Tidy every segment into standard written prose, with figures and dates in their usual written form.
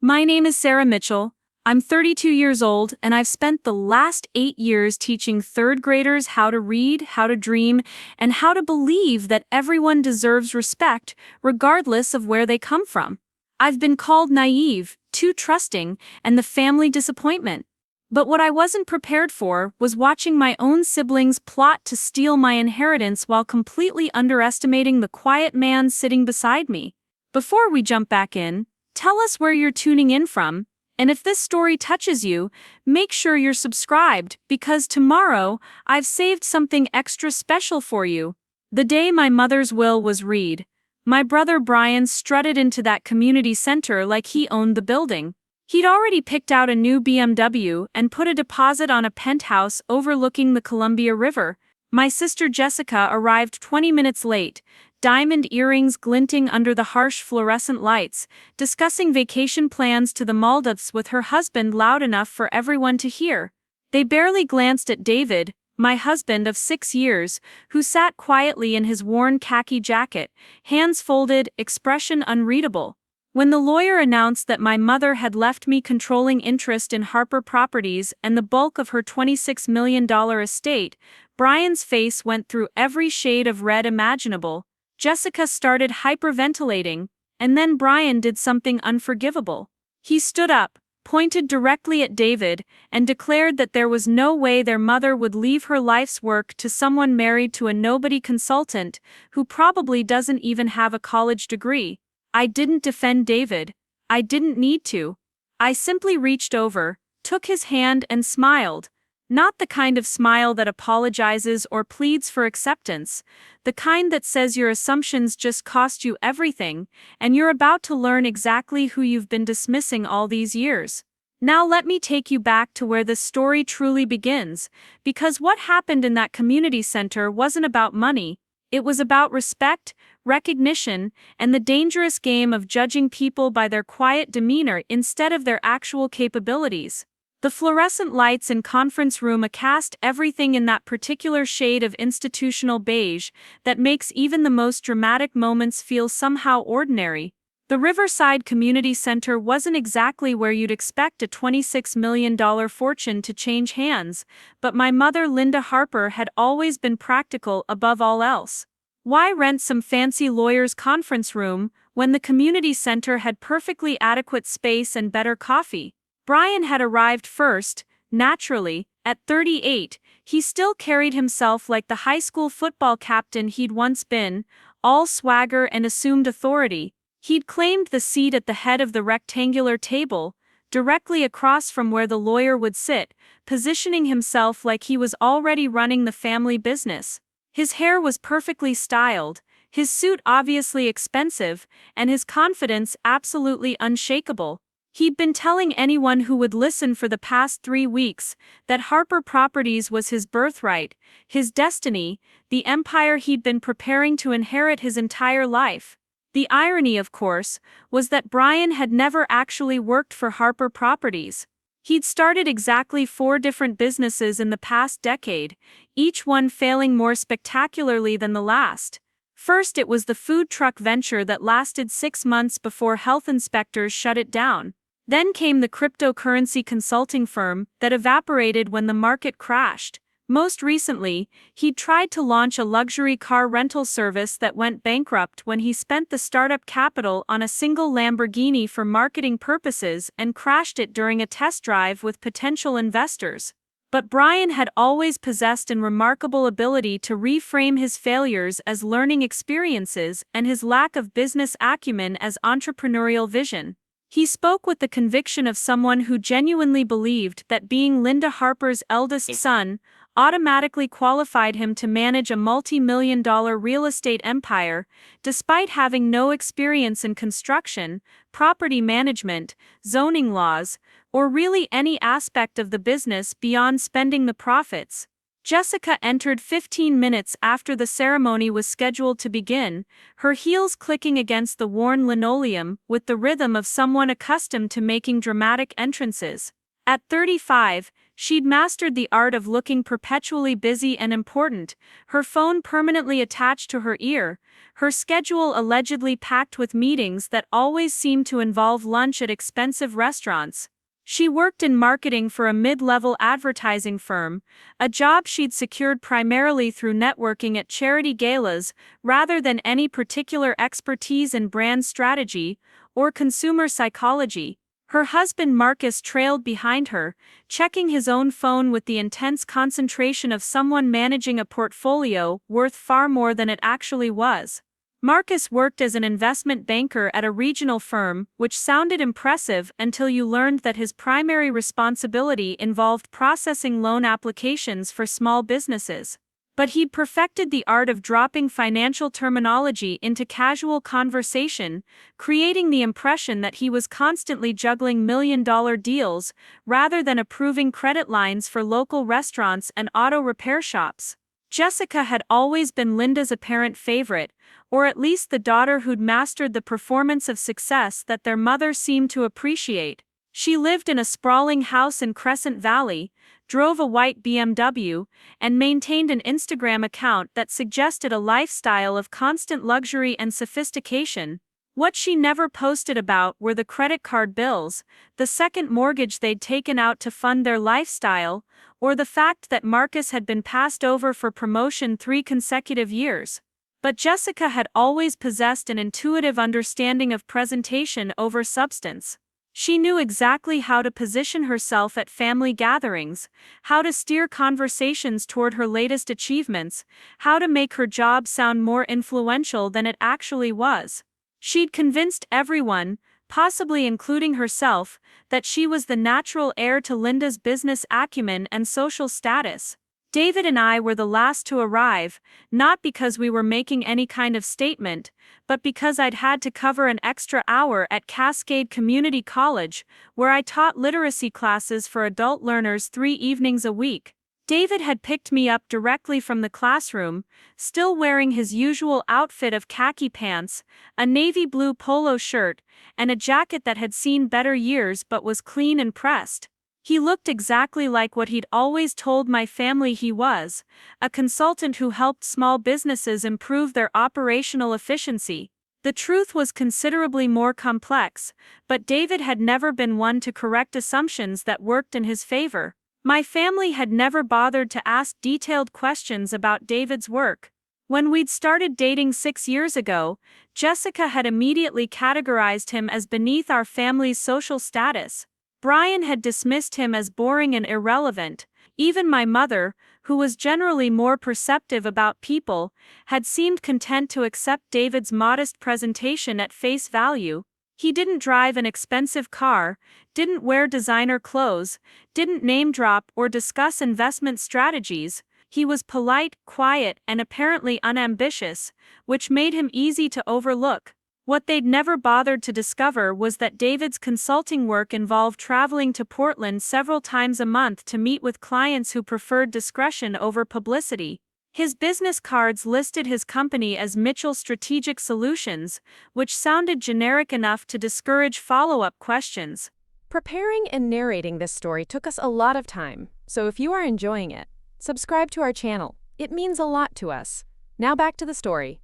My name is Sarah Mitchell. I'm 32 years old, and I've spent the last 8 years teaching third graders how to read, how to dream, and how to believe that everyone deserves respect, regardless of where they come from. I've been called naive, too trusting, and the family disappointment. But what I wasn't prepared for was watching my own siblings plot to steal my inheritance while completely underestimating the quiet man sitting beside me. Before we jump back in, tell us where you're tuning in from, and if this story touches you, make sure you're subscribed because tomorrow I've saved something extra special for you. The day my mother's will was read, my brother Brian strutted into that community center like he owned the building. He'd already picked out a new BMW and put a deposit on a penthouse overlooking the Columbia River. My sister Jessica arrived 20 minutes late, diamond earrings glinting under the harsh fluorescent lights, discussing vacation plans to the Maldives with her husband loud enough for everyone to hear. They barely glanced at David, my husband of 6 years, who sat quietly in his worn khaki jacket, hands folded, expression unreadable. When the lawyer announced that my mother had left me controlling interest in Harper Properties and the bulk of her $26 million estate, Brian's face went through every shade of red imaginable. Jessica started hyperventilating, and then Brian did something unforgivable. He stood up, pointed directly at David, and declared that there was no way their mother would leave her life's work to someone married to a nobody consultant who probably doesn't even have a college degree. I didn't defend David. I didn't need to. I simply reached over, took his hand and smiled. Not the kind of smile that apologizes or pleads for acceptance, the kind that says your assumptions just cost you everything, and you're about to learn exactly who you've been dismissing all these years. Now let me take you back to where this story truly begins, because what happened in that community center wasn't about money, it was about respect, recognition, and the dangerous game of judging people by their quiet demeanor instead of their actual capabilities. The fluorescent lights in conference room cast everything in that particular shade of institutional beige that makes even the most dramatic moments feel somehow ordinary. The Riverside Community Center wasn't exactly where you'd expect a $26 million fortune to change hands, but my mother Linda Harper had always been practical above all else. Why rent some fancy lawyer's conference room when the community center had perfectly adequate space and better coffee? Brian had arrived first, naturally. At 38, he still carried himself like the high school football captain he'd once been, all swagger and assumed authority. He'd claimed the seat at the head of the rectangular table, directly across from where the lawyer would sit, positioning himself like he was already running the family business. His hair was perfectly styled, his suit obviously expensive, and his confidence absolutely unshakable. He'd been telling anyone who would listen for the past 3 weeks that Harper Properties was his birthright, his destiny, the empire he'd been preparing to inherit his entire life. The irony, of course, was that Brian had never actually worked for Harper Properties. He'd started exactly 4 different businesses in the past decade, each one failing more spectacularly than the last. First, it was the food truck venture that lasted 6 months before health inspectors shut it down. Then came the cryptocurrency consulting firm that evaporated when the market crashed. Most recently, he'd tried to launch a luxury car rental service that went bankrupt when he spent the startup capital on a single Lamborghini for marketing purposes and crashed it during a test drive with potential investors. But Brian had always possessed an remarkable ability to reframe his failures as learning experiences and his lack of business acumen as entrepreneurial vision. He spoke with the conviction of someone who genuinely believed that being Linda Harper's eldest son automatically qualified him to manage a multi-million-dollar real estate empire, despite having no experience in construction, property management, zoning laws, or really any aspect of the business beyond spending the profits. Jessica entered 15 minutes after the ceremony was scheduled to begin, her heels clicking against the worn linoleum with the rhythm of someone accustomed to making dramatic entrances. At 35, She'd mastered the art of looking perpetually busy and important, her phone permanently attached to her ear, her schedule allegedly packed with meetings that always seemed to involve lunch at expensive restaurants. She worked in marketing for a mid-level advertising firm, a job she'd secured primarily through networking at charity galas rather than any particular expertise in brand strategy or consumer psychology. Her husband Marcus trailed behind her, checking his own phone with the intense concentration of someone managing a portfolio worth far more than it actually was. Marcus worked as an investment banker at a regional firm, which sounded impressive until you learned that his primary responsibility involved processing loan applications for small businesses. But he'd perfected the art of dropping financial terminology into casual conversation, creating the impression that he was constantly juggling million-dollar deals rather than approving credit lines for local restaurants and auto repair shops. Jessica had always been Linda's apparent favorite, or at least the daughter who'd mastered the performance of success that their mother seemed to appreciate. She lived in a sprawling house in Crescent Valley, drove a white BMW, and maintained an Instagram account that suggested a lifestyle of constant luxury and sophistication. What she never posted about were the credit card bills, the second mortgage they'd taken out to fund their lifestyle, or the fact that Marcus had been passed over for promotion 3 consecutive years. But Jessica had always possessed an intuitive understanding of presentation over substance. She knew exactly how to position herself at family gatherings, how to steer conversations toward her latest achievements, how to make her job sound more influential than it actually was. She'd convinced everyone, possibly including herself, that she was the natural heir to Linda's business acumen and social status. David and I were the last to arrive, not because we were making any kind of statement, but because I'd had to cover an extra hour at Cascade Community College, where I taught literacy classes for adult learners 3 evenings a week. David had picked me up directly from the classroom, still wearing his usual outfit of khaki pants, a navy blue polo shirt, and a jacket that had seen better years but was clean and pressed. He looked exactly like what he'd always told my family he was, a consultant who helped small businesses improve their operational efficiency. The truth was considerably more complex, but David had never been one to correct assumptions that worked in his favor. My family had never bothered to ask detailed questions about David's work. When we'd started dating 6 years ago, Jessica had immediately categorized him as beneath our family's social status. Brian had dismissed him as boring and irrelevant. Even my mother, who was generally more perceptive about people, had seemed content to accept David's modest presentation at face value. He didn't drive an expensive car, didn't wear designer clothes, didn't name drop or discuss investment strategies. He was polite, quiet, and apparently unambitious, which made him easy to overlook. What they'd never bothered to discover was that David's consulting work involved traveling to Portland several times a month to meet with clients who preferred discretion over publicity. His business cards listed his company as Mitchell Strategic Solutions, which sounded generic enough to discourage follow-up questions. Preparing and narrating this story took us a lot of time, so if you are enjoying it, subscribe to our channel. It means a lot to us. Now back to the story.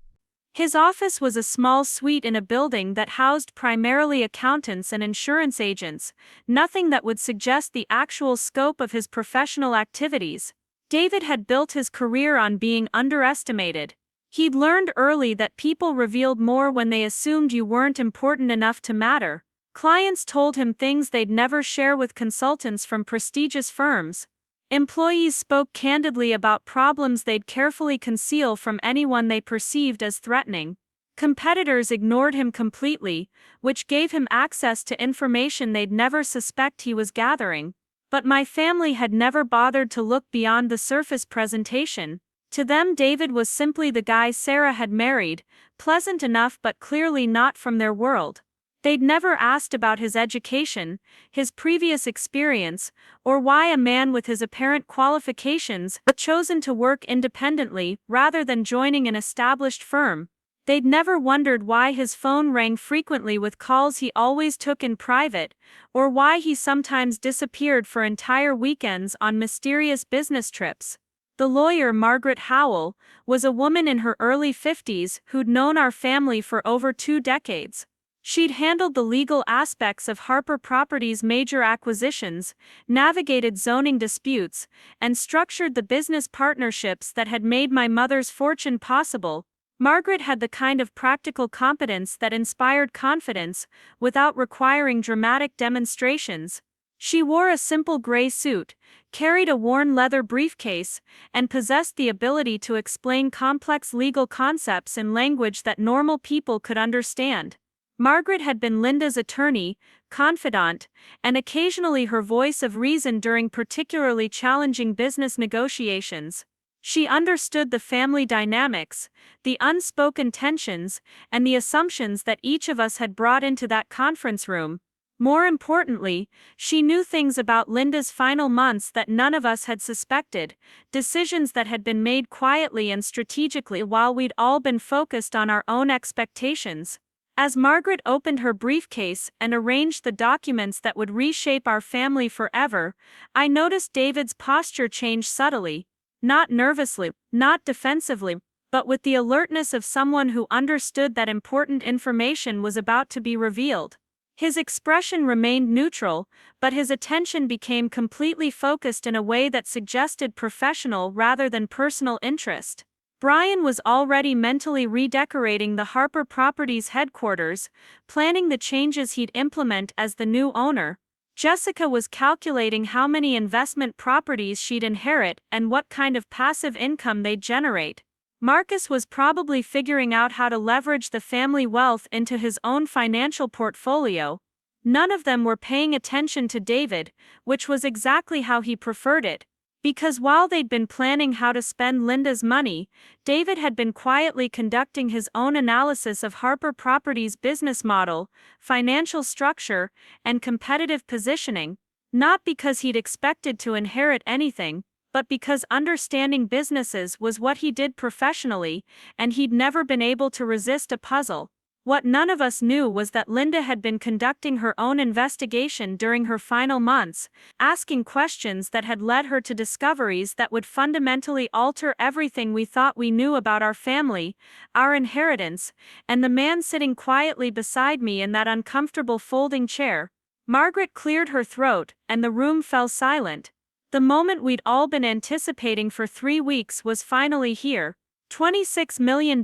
His office was a small suite in a building that housed primarily accountants and insurance agents, nothing that would suggest the actual scope of his professional activities. David had built his career on being underestimated. He'd learned early that people revealed more when they assumed you weren't important enough to matter. Clients told him things they'd never share with consultants from prestigious firms. Employees spoke candidly about problems they'd carefully conceal from anyone they perceived as threatening. Competitors ignored him completely, which gave him access to information they'd never suspect he was gathering. But my family had never bothered to look beyond the surface presentation. To them, David was simply the guy Sarah had married, pleasant enough but clearly not from their world. They'd never asked about his education, his previous experience, or why a man with his apparent qualifications had chosen to work independently rather than joining an established firm. They'd never wondered why his phone rang frequently with calls he always took in private, or why he sometimes disappeared for entire weekends on mysterious business trips. The lawyer, Margaret Howell, was a woman in her early 50s who'd known our family for over 2 decades. She'd handled the legal aspects of Harper Properties' major acquisitions, navigated zoning disputes, and structured the business partnerships that had made my mother's fortune possible. Margaret had the kind of practical competence that inspired confidence, without requiring dramatic demonstrations. She wore a simple gray suit, carried a worn leather briefcase, and possessed the ability to explain complex legal concepts in language that normal people could understand. Margaret had been Linda's attorney, confidant, and occasionally her voice of reason during particularly challenging business negotiations. She understood the family dynamics, the unspoken tensions, and the assumptions that each of us had brought into that conference room. More importantly, she knew things about Linda's final months that none of us had suspected, decisions that had been made quietly and strategically while we'd all been focused on our own expectations. As Margaret opened her briefcase and arranged the documents that would reshape our family forever, I noticed David's posture change subtly. Not nervously, not defensively, but with the alertness of someone who understood that important information was about to be revealed. His expression remained neutral, but his attention became completely focused in a way that suggested professional rather than personal interest. Brian was already mentally redecorating the Harper Properties headquarters, planning the changes he'd implement as the new owner. Jessica was calculating how many investment properties she'd inherit and what kind of passive income they'd generate. Marcus was probably figuring out how to leverage the family wealth into his own financial portfolio. None of them were paying attention to David, which was exactly how he preferred it. Because while they'd been planning how to spend Linda's money, David had been quietly conducting his own analysis of Harper Properties' business model, financial structure, and competitive positioning, not because he'd expected to inherit anything, but because understanding businesses was what he did professionally, and he'd never been able to resist a puzzle. What none of us knew was that Linda had been conducting her own investigation during her final months, asking questions that had led her to discoveries that would fundamentally alter everything we thought we knew about our family, our inheritance, and the man sitting quietly beside me in that uncomfortable folding chair. Margaret cleared her throat, and the room fell silent. The moment we'd all been anticipating for 3 weeks was finally here. $26 million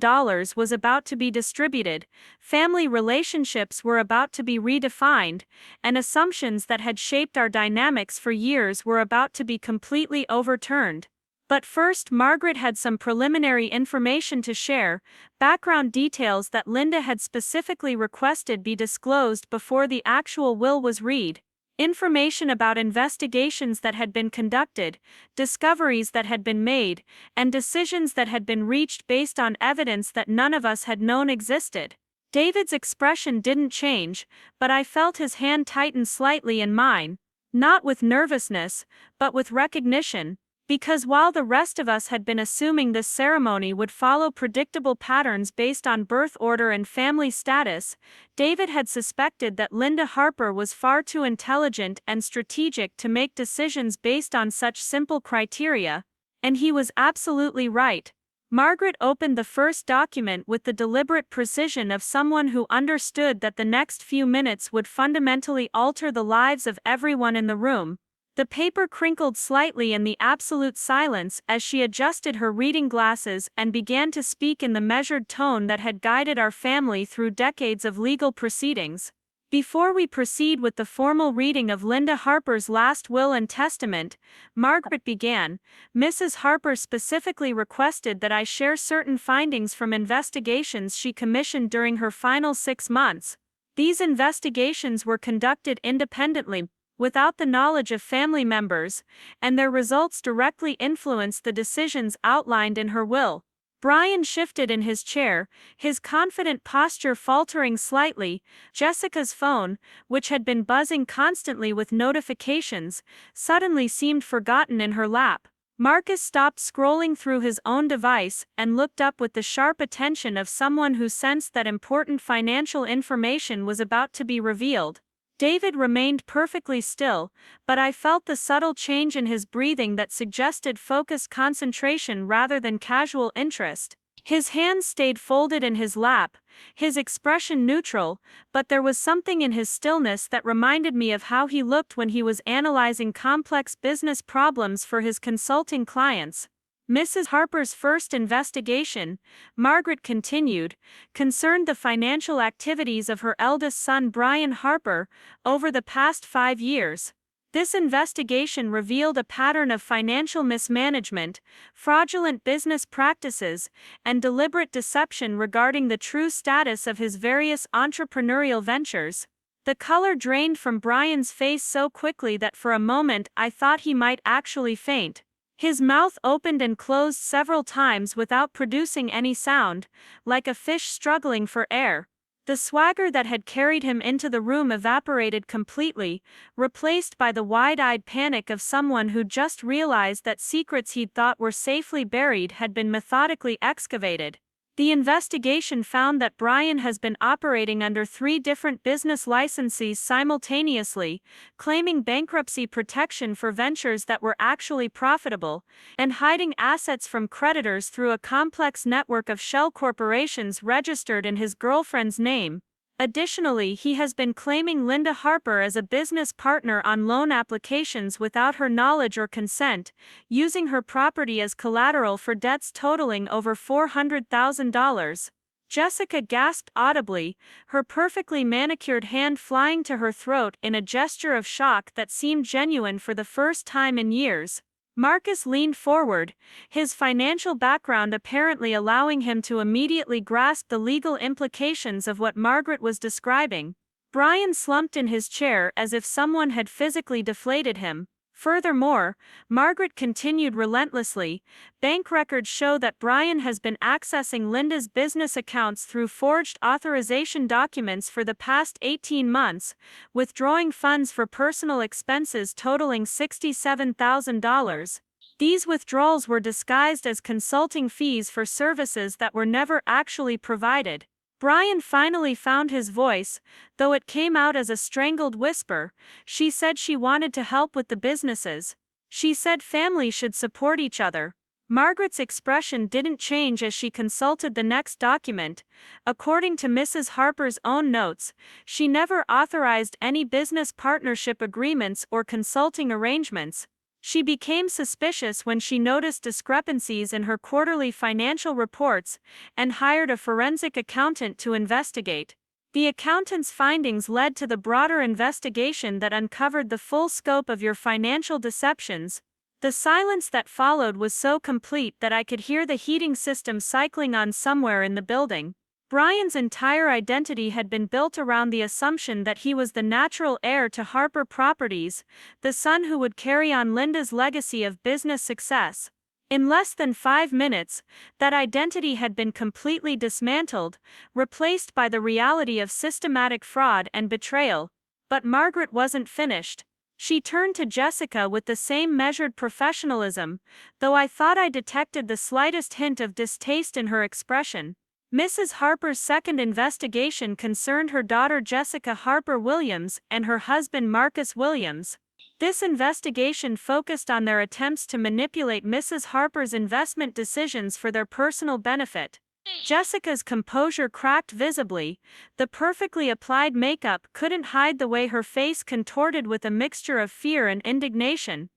was about to be distributed, family relationships were about to be redefined, and assumptions that had shaped our dynamics for years were about to be completely overturned. But first, Margaret had some preliminary information to share, background details that Linda had specifically requested be disclosed before the actual will was read. Information about investigations that had been conducted, discoveries that had been made, and decisions that had been reached based on evidence that none of us had known existed. David's expression didn't change, but I felt his hand tighten slightly in mine, not with nervousness, but with recognition. Because while the rest of us had been assuming this ceremony would follow predictable patterns based on birth order and family status, David had suspected that Linda Harper was far too intelligent and strategic to make decisions based on such simple criteria, and he was absolutely right. Margaret opened the first document with the deliberate precision of someone who understood that the next few minutes would fundamentally alter the lives of everyone in the room. The paper crinkled slightly in the absolute silence as she adjusted her reading glasses and began to speak in the measured tone that had guided our family through decades of legal proceedings. Before we proceed with the formal reading of Linda Harper's last will and testament, Margaret began, Mrs. Harper specifically requested that I share certain findings from investigations she commissioned during her final 6 months. These investigations were conducted independently, without the knowledge of family members, and their results directly influenced the decisions outlined in her will. Brian shifted in his chair, his confident posture faltering slightly. Jessica's phone, which had been buzzing constantly with notifications, suddenly seemed forgotten in her lap. Marcus stopped scrolling through his own device and looked up with the sharp attention of someone who sensed that important financial information was about to be revealed. David remained perfectly still, but I felt the subtle change in his breathing that suggested focused concentration rather than casual interest. His hands stayed folded in his lap, his expression neutral, but there was something in his stillness that reminded me of how he looked when he was analyzing complex business problems for his consulting clients. Mrs. Harper's first investigation, Margaret continued, concerned the financial activities of her eldest son Brian Harper over the past 5 years. This investigation revealed a pattern of financial mismanagement, fraudulent business practices, and deliberate deception regarding the true status of his various entrepreneurial ventures. The color drained from Brian's face so quickly that for a moment I thought he might actually faint. His mouth opened and closed several times without producing any sound, like a fish struggling for air. The swagger that had carried him into the room evaporated completely, replaced by the wide-eyed panic of someone who just realized that secrets he'd thought were safely buried had been methodically excavated. The investigation found that Brian has been operating under 3 different business licenses simultaneously, claiming bankruptcy protection for ventures that were actually profitable, and hiding assets from creditors through a complex network of shell corporations registered in his girlfriend's name. Additionally, he has been claiming Linda Harper as a business partner on loan applications without her knowledge or consent, using her property as collateral for debts totaling over $400,000. Jessica gasped audibly, her perfectly manicured hand flying to her throat in a gesture of shock that seemed genuine for the first time in years. Marcus leaned forward, his financial background apparently allowing him to immediately grasp the legal implications of what Margaret was describing. Brian slumped in his chair as if someone had physically deflated him. Furthermore, Margaret continued relentlessly, bank records show that Brian has been accessing Linda's business accounts through forged authorization documents for the past 18 months, withdrawing funds for personal expenses totaling $67,000. These withdrawals were disguised as consulting fees for services that were never actually provided. Brian finally found his voice, though it came out as a strangled whisper. She said she wanted to help with the businesses. She said family should support each other. Margaret's expression didn't change as she consulted the next document. According to Mrs. Harper's own notes, she never authorized any business partnership agreements or consulting arrangements. She became suspicious when she noticed discrepancies in her quarterly financial reports and hired a forensic accountant to investigate. The accountant's findings led to the broader investigation that uncovered the full scope of your financial deceptions. The silence that followed was so complete that I could hear the heating system cycling on somewhere in the building. Brian's entire identity had been built around the assumption that he was the natural heir to Harper Properties, the son who would carry on Linda's legacy of business success. In less than 5 minutes, that identity had been completely dismantled, replaced by the reality of systematic fraud and betrayal. But Margaret wasn't finished. She turned to Jessica with the same measured professionalism, though I thought I detected the slightest hint of distaste in her expression. Mrs. Harper's second investigation concerned her daughter Jessica Harper Williams and her husband Marcus Williams. This investigation focused on their attempts to manipulate Mrs. Harper's investment decisions for their personal benefit. Jessica's composure cracked visibly. The perfectly applied makeup couldn't hide the way her face contorted with a mixture of fear and indignation.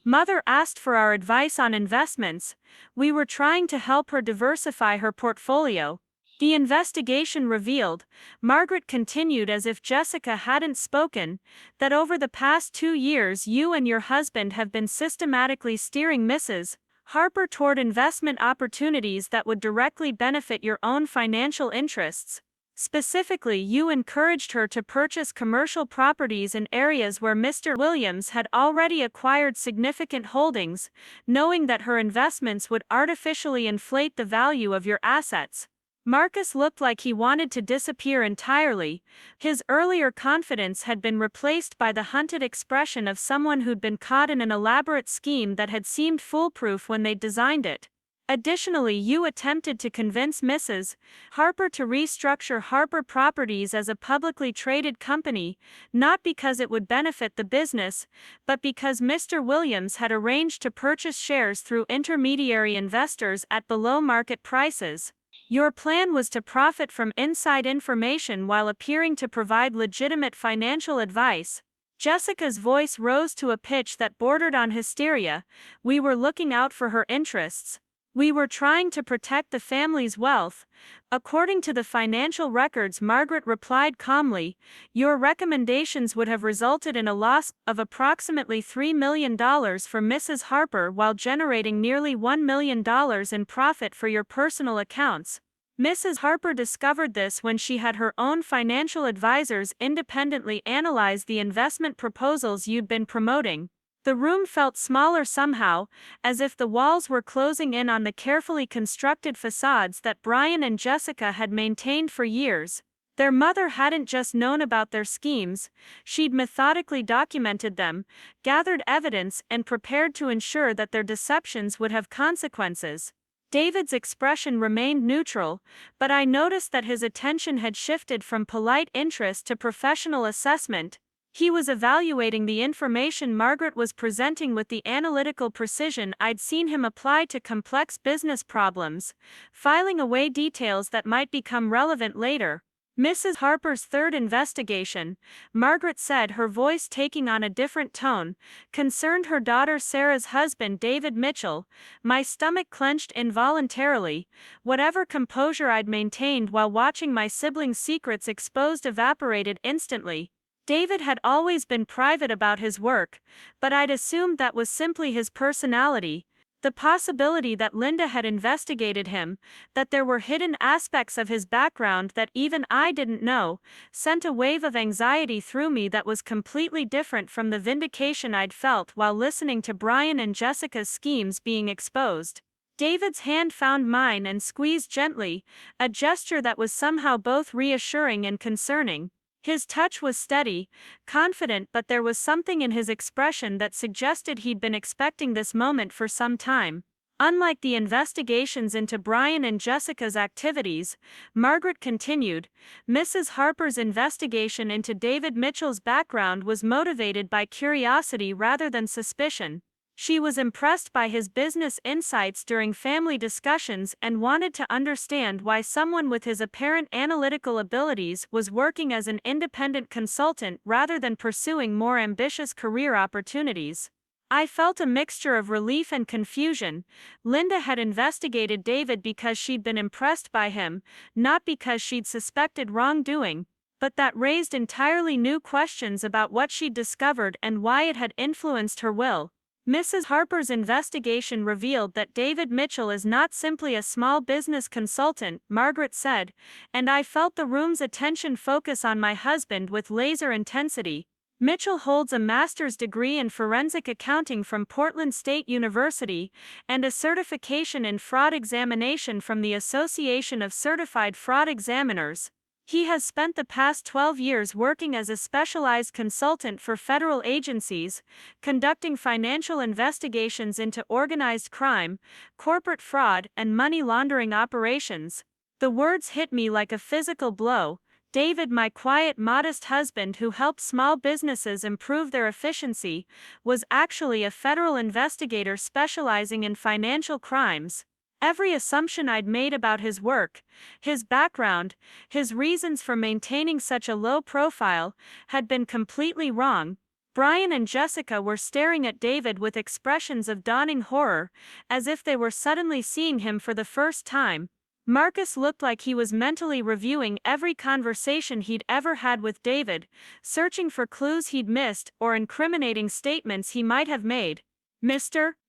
Mother asked for our advice on investments. We were trying to help her diversify her portfolio. The investigation revealed, Margaret continued as if Jessica hadn't spoken, that over the past 2 years you and your husband have been systematically steering Mrs. Harper toward investment opportunities that would directly benefit your own financial interests. Specifically, you encouraged her to purchase commercial properties in areas where Mr. Williams had already acquired significant holdings, knowing that her investments would artificially inflate the value of your assets. Marcus looked like he wanted to disappear entirely. His earlier confidence had been replaced by the hunted expression of someone who'd been caught in an elaborate scheme that had seemed foolproof when they designed it. Additionally, you attempted to convince Mrs. Harper to restructure Harper Properties as a publicly traded company, not because it would benefit the business, but because Mr. Williams had arranged to purchase shares through intermediary investors at below market prices. Your plan was to profit from inside information while appearing to provide legitimate financial advice. Jessica's voice rose to a pitch that bordered on hysteria. We were looking out for her interests. We were trying to protect the family's wealth. According to the financial records, Margaret replied calmly, your recommendations would have resulted in a loss of approximately $3 million for Mrs. Harper while generating nearly $1 million in profit for your personal accounts. Mrs. Harper discovered this when she had her own financial advisors independently analyze the investment proposals you'd been promoting. The room felt smaller somehow, as if the walls were closing in on the carefully constructed facades that Brian and Jessica had maintained for years. Their mother hadn't just known about their schemes, she'd methodically documented them, gathered evidence, and prepared to ensure that their deceptions would have consequences. David's expression remained neutral, but I noticed that his attention had shifted from polite interest to professional assessment. He was evaluating the information Margaret was presenting with the analytical precision I'd seen him apply to complex business problems, filing away details that might become relevant later. Mrs. Harper's third investigation, Margaret said, her voice taking on a different tone, concerned her daughter Sarah's husband David Mitchell. My stomach clenched involuntarily. Whatever composure I'd maintained while watching my siblings' secrets exposed evaporated instantly. David had always been private about his work, but I'd assumed that was simply his personality. The possibility that Linda had investigated him, that there were hidden aspects of his background that even I didn't know, sent a wave of anxiety through me that was completely different from the vindication I'd felt while listening to Brian and Jessica's schemes being exposed. David's hand found mine and squeezed gently, a gesture that was somehow both reassuring and concerning. His touch was steady, confident, but there was something in his expression that suggested he'd been expecting this moment for some time. Unlike the investigations into Brian and Jessica's activities, Margaret continued, Mrs. Harper's investigation into David Mitchell's background was motivated by curiosity rather than suspicion. She was impressed by his business insights during family discussions and wanted to understand why someone with his apparent analytical abilities was working as an independent consultant rather than pursuing more ambitious career opportunities. I felt a mixture of relief and confusion. Linda had investigated David because she'd been impressed by him, not because she'd suspected wrongdoing. But that raised entirely new questions about what she'd discovered and why it had influenced her will. Mrs. Harper's investigation revealed that David Mitchell is not simply a small business consultant, Margaret said, and I felt the room's attention focus on my husband with laser intensity. Mitchell holds a master's degree in forensic accounting from Portland State University and a certification in fraud examination from the Association of Certified Fraud Examiners. He has spent the past 12 years working as a specialized consultant for federal agencies, conducting financial investigations into organized crime, corporate fraud, and money laundering operations. The words hit me like a physical blow. David, my quiet, modest husband who helped small businesses improve their efficiency, was actually a federal investigator specializing in financial crimes. Every assumption I'd made about his work, his background, his reasons for maintaining such a low profile, had been completely wrong. Brian and Jessica were staring at David with expressions of dawning horror, as if they were suddenly seeing him for the first time. Marcus looked like he was mentally reviewing every conversation he'd ever had with David, searching for clues he'd missed or incriminating statements he might have made.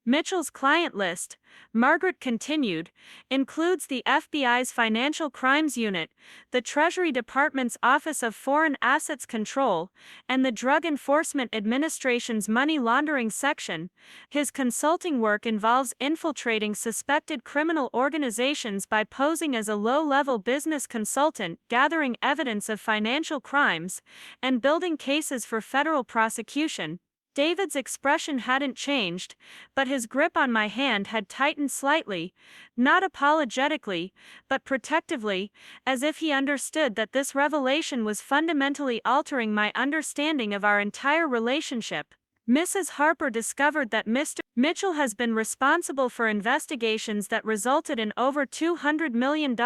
Mitchell's client list, Margaret continued, includes the FBI's Financial Crimes Unit, the Treasury Department's Office of Foreign Assets Control, and the Drug Enforcement Administration's Money Laundering Section. His consulting work involves infiltrating suspected criminal organizations by posing as a low-level business consultant, gathering evidence of financial crimes, and building cases for federal prosecution. David's expression hadn't changed, but his grip on my hand had tightened slightly, not apologetically, but protectively, as if he understood that this revelation was fundamentally altering my understanding of our entire relationship. Mrs. Harper discovered that Mr. Mitchell has been responsible for investigations that resulted in over $200 million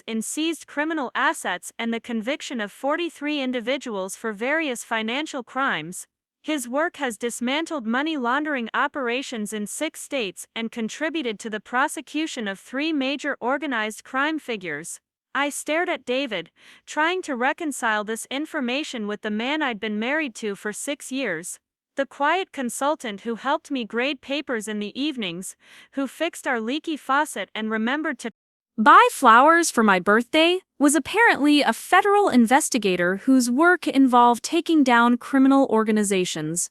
in seized criminal assets and the conviction of 43 individuals for various financial crimes. His work has dismantled money laundering operations in 6 states and contributed to the prosecution of 3 major organized crime figures. I stared at David, trying to reconcile this information with the man I'd been married to for 6 years. The quiet consultant who helped me grade papers in the evenings, who fixed our leaky faucet and remembered to buy flowers for my birthday, was apparently a federal investigator whose work involved taking down criminal organizations.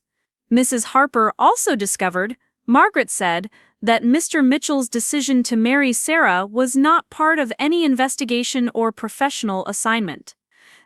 Mrs. Harper also discovered, Margaret said, that Mr. Mitchell's decision to marry Sarah was not part of any investigation or professional assignment.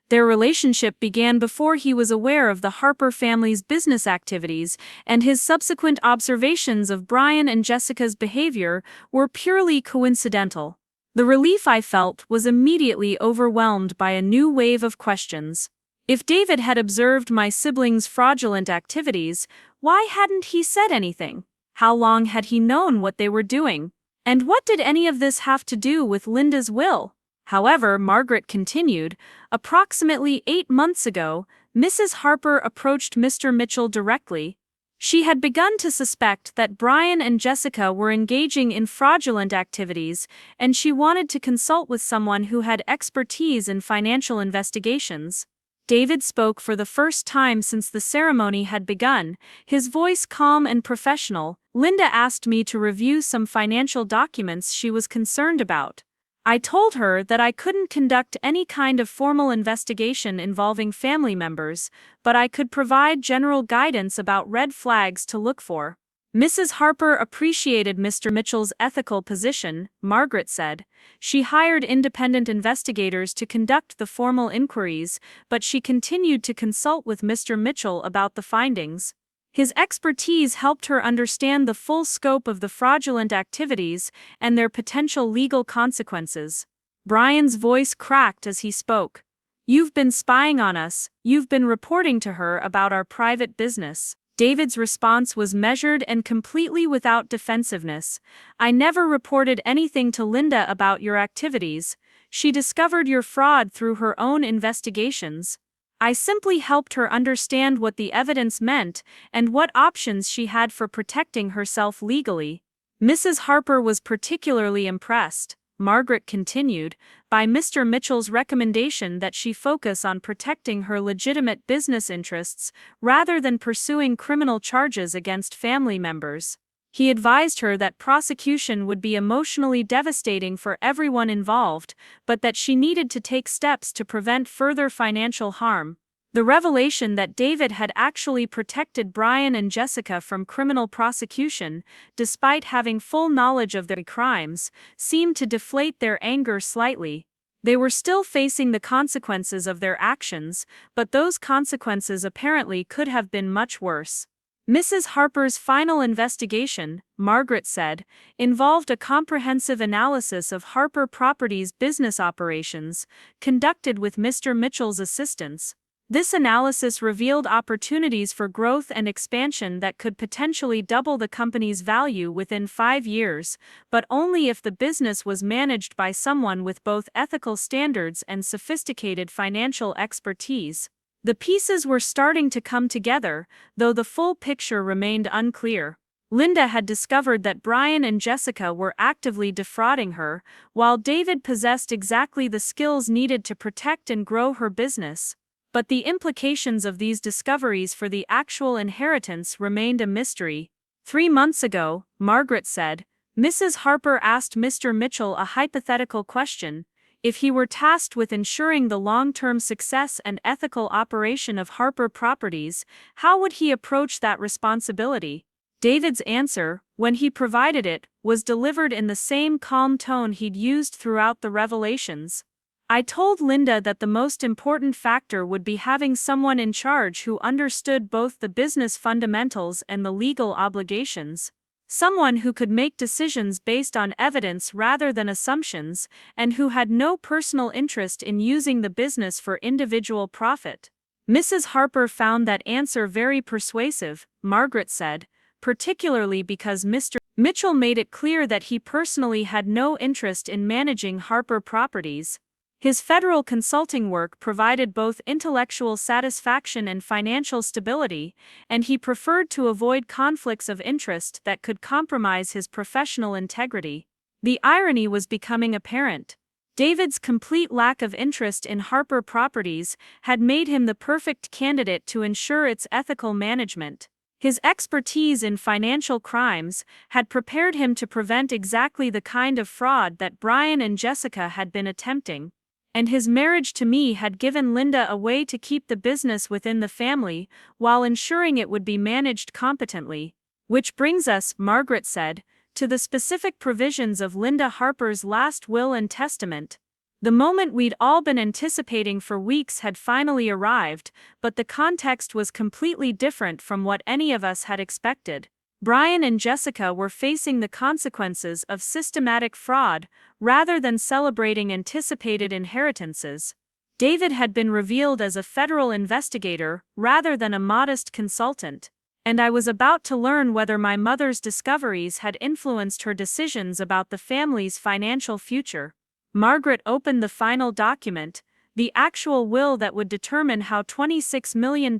Their relationship began before he was aware of the Harper family's business activities, and his subsequent observations of Brian and Jessica's behavior were purely coincidental. The relief I felt was immediately overwhelmed by a new wave of questions. If David had observed my siblings' fraudulent activities, why hadn't he said anything? How long had he known what they were doing? And what did any of this have to do with Linda's will? However, Margaret continued, approximately 8 months ago, Mrs. Harper approached Mr. Mitchell directly. She had begun to suspect that Brian and Jessica were engaging in fraudulent activities, and she wanted to consult with someone who had expertise in financial investigations. David spoke for the first time since the ceremony had begun, his voice calm and professional. Linda asked me to review some financial documents she was concerned about. I told her that I couldn't conduct any kind of formal investigation involving family members, but I could provide general guidance about red flags to look for. Mrs. Harper appreciated Mr. Mitchell's ethical position, Margaret said. She hired independent investigators to conduct the formal inquiries, but she continued to consult with Mr. Mitchell about the findings. His expertise helped her understand the full scope of the fraudulent activities and their potential legal consequences. Brian's voice cracked as he spoke. "You've been spying on us, you've been reporting to her about our private business." David's response was measured and completely without defensiveness. "I never reported anything to Linda about your activities. She discovered your fraud through her own investigations. I simply helped her understand what the evidence meant and what options she had for protecting herself legally." Mrs. Harper was particularly impressed, Margaret continued, by Mr. Mitchell's recommendation that she focus on protecting her legitimate business interests rather than pursuing criminal charges against family members. He advised her that prosecution would be emotionally devastating for everyone involved, but that she needed to take steps to prevent further financial harm. The revelation that David had actually protected Brian and Jessica from criminal prosecution, despite having full knowledge of their crimes, seemed to deflate their anger slightly. They were still facing the consequences of their actions, but those consequences apparently could have been much worse. Mrs. Harper's final investigation, Margaret said, involved a comprehensive analysis of Harper Properties' business operations, conducted with Mr. Mitchell's assistance. This analysis revealed opportunities for growth and expansion that could potentially double the company's value within 5 years, but only if the business was managed by someone with both ethical standards and sophisticated financial expertise. The pieces were starting to come together, though the full picture remained unclear. Linda had discovered that Brian and Jessica were actively defrauding her, while David possessed exactly the skills needed to protect and grow her business. But the implications of these discoveries for the actual inheritance remained a mystery. 3 months ago, Margaret said, Mrs. Harper asked Mr. Mitchell a hypothetical question. If he were tasked with ensuring the long-term success and ethical operation of Harper Properties, how would he approach that responsibility? David's answer, when he provided it, was delivered in the same calm tone he'd used throughout the revelations. I told Linda that the most important factor would be having someone in charge who understood both the business fundamentals and the legal obligations. Someone who could make decisions based on evidence rather than assumptions, and who had no personal interest in using the business for individual profit. Mrs. Harper found that answer very persuasive, Margaret said, particularly because Mr. Mitchell made it clear that he personally had no interest in managing Harper Properties. His federal consulting work provided both intellectual satisfaction and financial stability, and he preferred to avoid conflicts of interest that could compromise his professional integrity. The irony was becoming apparent. David's complete lack of interest in Harper Properties had made him the perfect candidate to ensure its ethical management. His expertise in financial crimes had prepared him to prevent exactly the kind of fraud that Brian and Jessica had been attempting. And his marriage to me had given Linda a way to keep the business within the family while ensuring it would be managed competently. Which brings us, Margaret said, to the specific provisions of Linda Harper's last will and testament. The moment we'd all been anticipating for weeks had finally arrived, but the context was completely different from what any of us had expected. Brian and Jessica were facing the consequences of systematic fraud, rather than celebrating anticipated inheritances. David had been revealed as a federal investigator, rather than a modest consultant. And I was about to learn whether my mother's discoveries had influenced her decisions about the family's financial future. Margaret opened the final document, the actual will that would determine how $26 million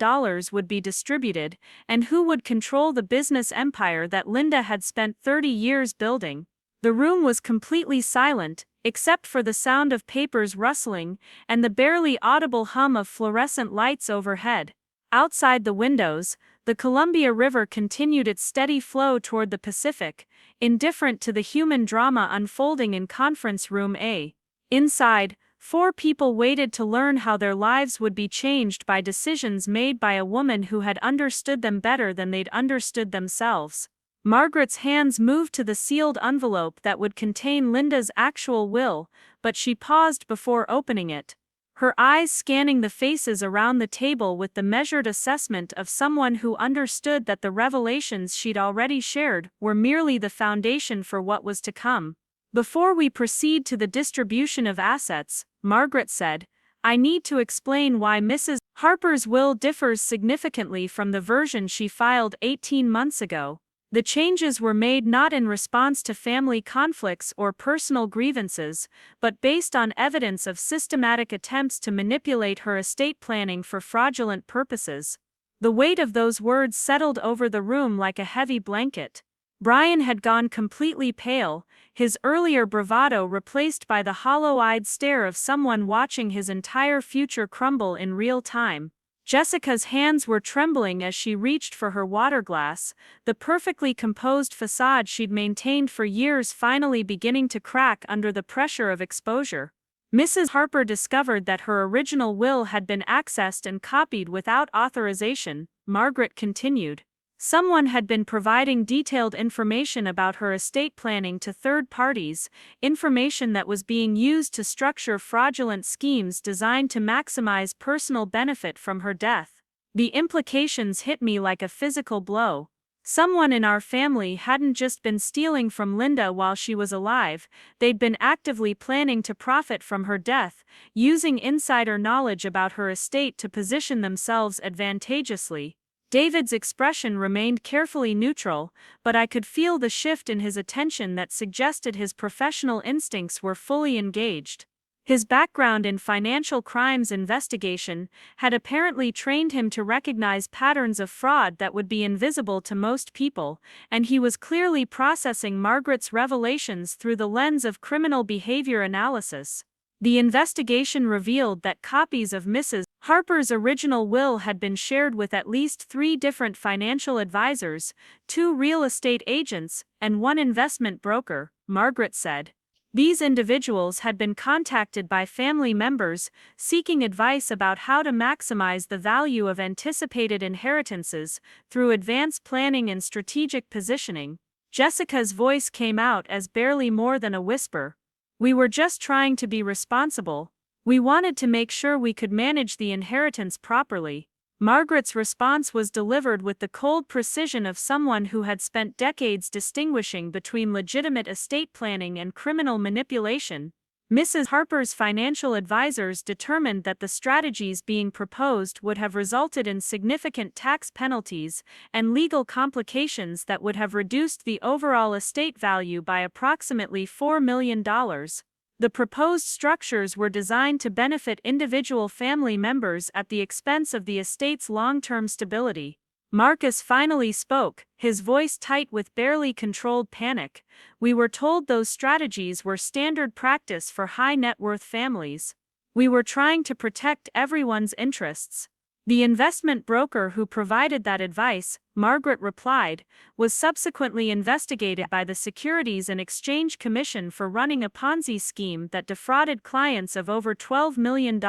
would be distributed, and who would control the business empire that Linda had spent 30 years building. The room was completely silent, except for the sound of papers rustling, and the barely audible hum of fluorescent lights overhead. Outside the windows, the Columbia River continued its steady flow toward the Pacific, indifferent to the human drama unfolding in Conference Room A. Inside, 4 people waited to learn how their lives would be changed by decisions made by a woman who had understood them better than they'd understood themselves. Margaret's hands moved to the sealed envelope that would contain Linda's actual will, but she paused before opening it. Her eyes scanning the faces around the table with the measured assessment of someone who understood that the revelations she'd already shared were merely the foundation for what was to come. Before we proceed to the distribution of assets, Margaret said, I need to explain why Mrs. Harper's will differs significantly from the version she filed 18 months ago. The changes were made not in response to family conflicts or personal grievances, but based on evidence of systematic attempts to manipulate her estate planning for fraudulent purposes. The weight of those words settled over the room like a heavy blanket. Brian had gone completely pale, his earlier bravado replaced by the hollow-eyed stare of someone watching his entire future crumble in real time. Jessica's hands were trembling as she reached for her water glass, the perfectly composed facade she'd maintained for years finally beginning to crack under the pressure of exposure. Mrs. Harper discovered that her original will had been accessed and copied without authorization, Margaret continued. Someone had been providing detailed information about her estate planning to third parties, information that was being used to structure fraudulent schemes designed to maximize personal benefit from her death. The implications hit me like a physical blow. Someone in our family hadn't just been stealing from Linda while she was alive, they'd been actively planning to profit from her death, using insider knowledge about her estate to position themselves advantageously. David's expression remained carefully neutral, but I could feel the shift in his attention that suggested his professional instincts were fully engaged. His background in financial crimes investigation had apparently trained him to recognize patterns of fraud that would be invisible to most people, and he was clearly processing Margaret's revelations through the lens of criminal behavior analysis. The investigation revealed that copies of Mrs. Harper's original will had been shared with at least 3 different financial advisors, 2 real estate agents, and 1 investment broker, Margaret said. These individuals had been contacted by family members seeking advice about how to maximize the value of anticipated inheritances through advanced planning and strategic positioning. Jessica's voice came out as barely more than a whisper. We were just trying to be responsible. We wanted to make sure we could manage the inheritance properly. Margaret's response was delivered with the cold precision of someone who had spent decades distinguishing between legitimate estate planning and criminal manipulation. Mrs. Harper's financial advisors determined that the strategies being proposed would have resulted in significant tax penalties and legal complications that would have reduced the overall estate value by approximately $4 million. The proposed structures were designed to benefit individual family members at the expense of the estate's long-term stability. Marcus finally spoke, his voice tight with barely controlled panic. We were told those strategies were standard practice for high-net-worth families. We were trying to protect everyone's interests. The investment broker who provided that advice, Margaret replied, was subsequently investigated by the Securities and Exchange Commission for running a Ponzi scheme that defrauded clients of over $12 million.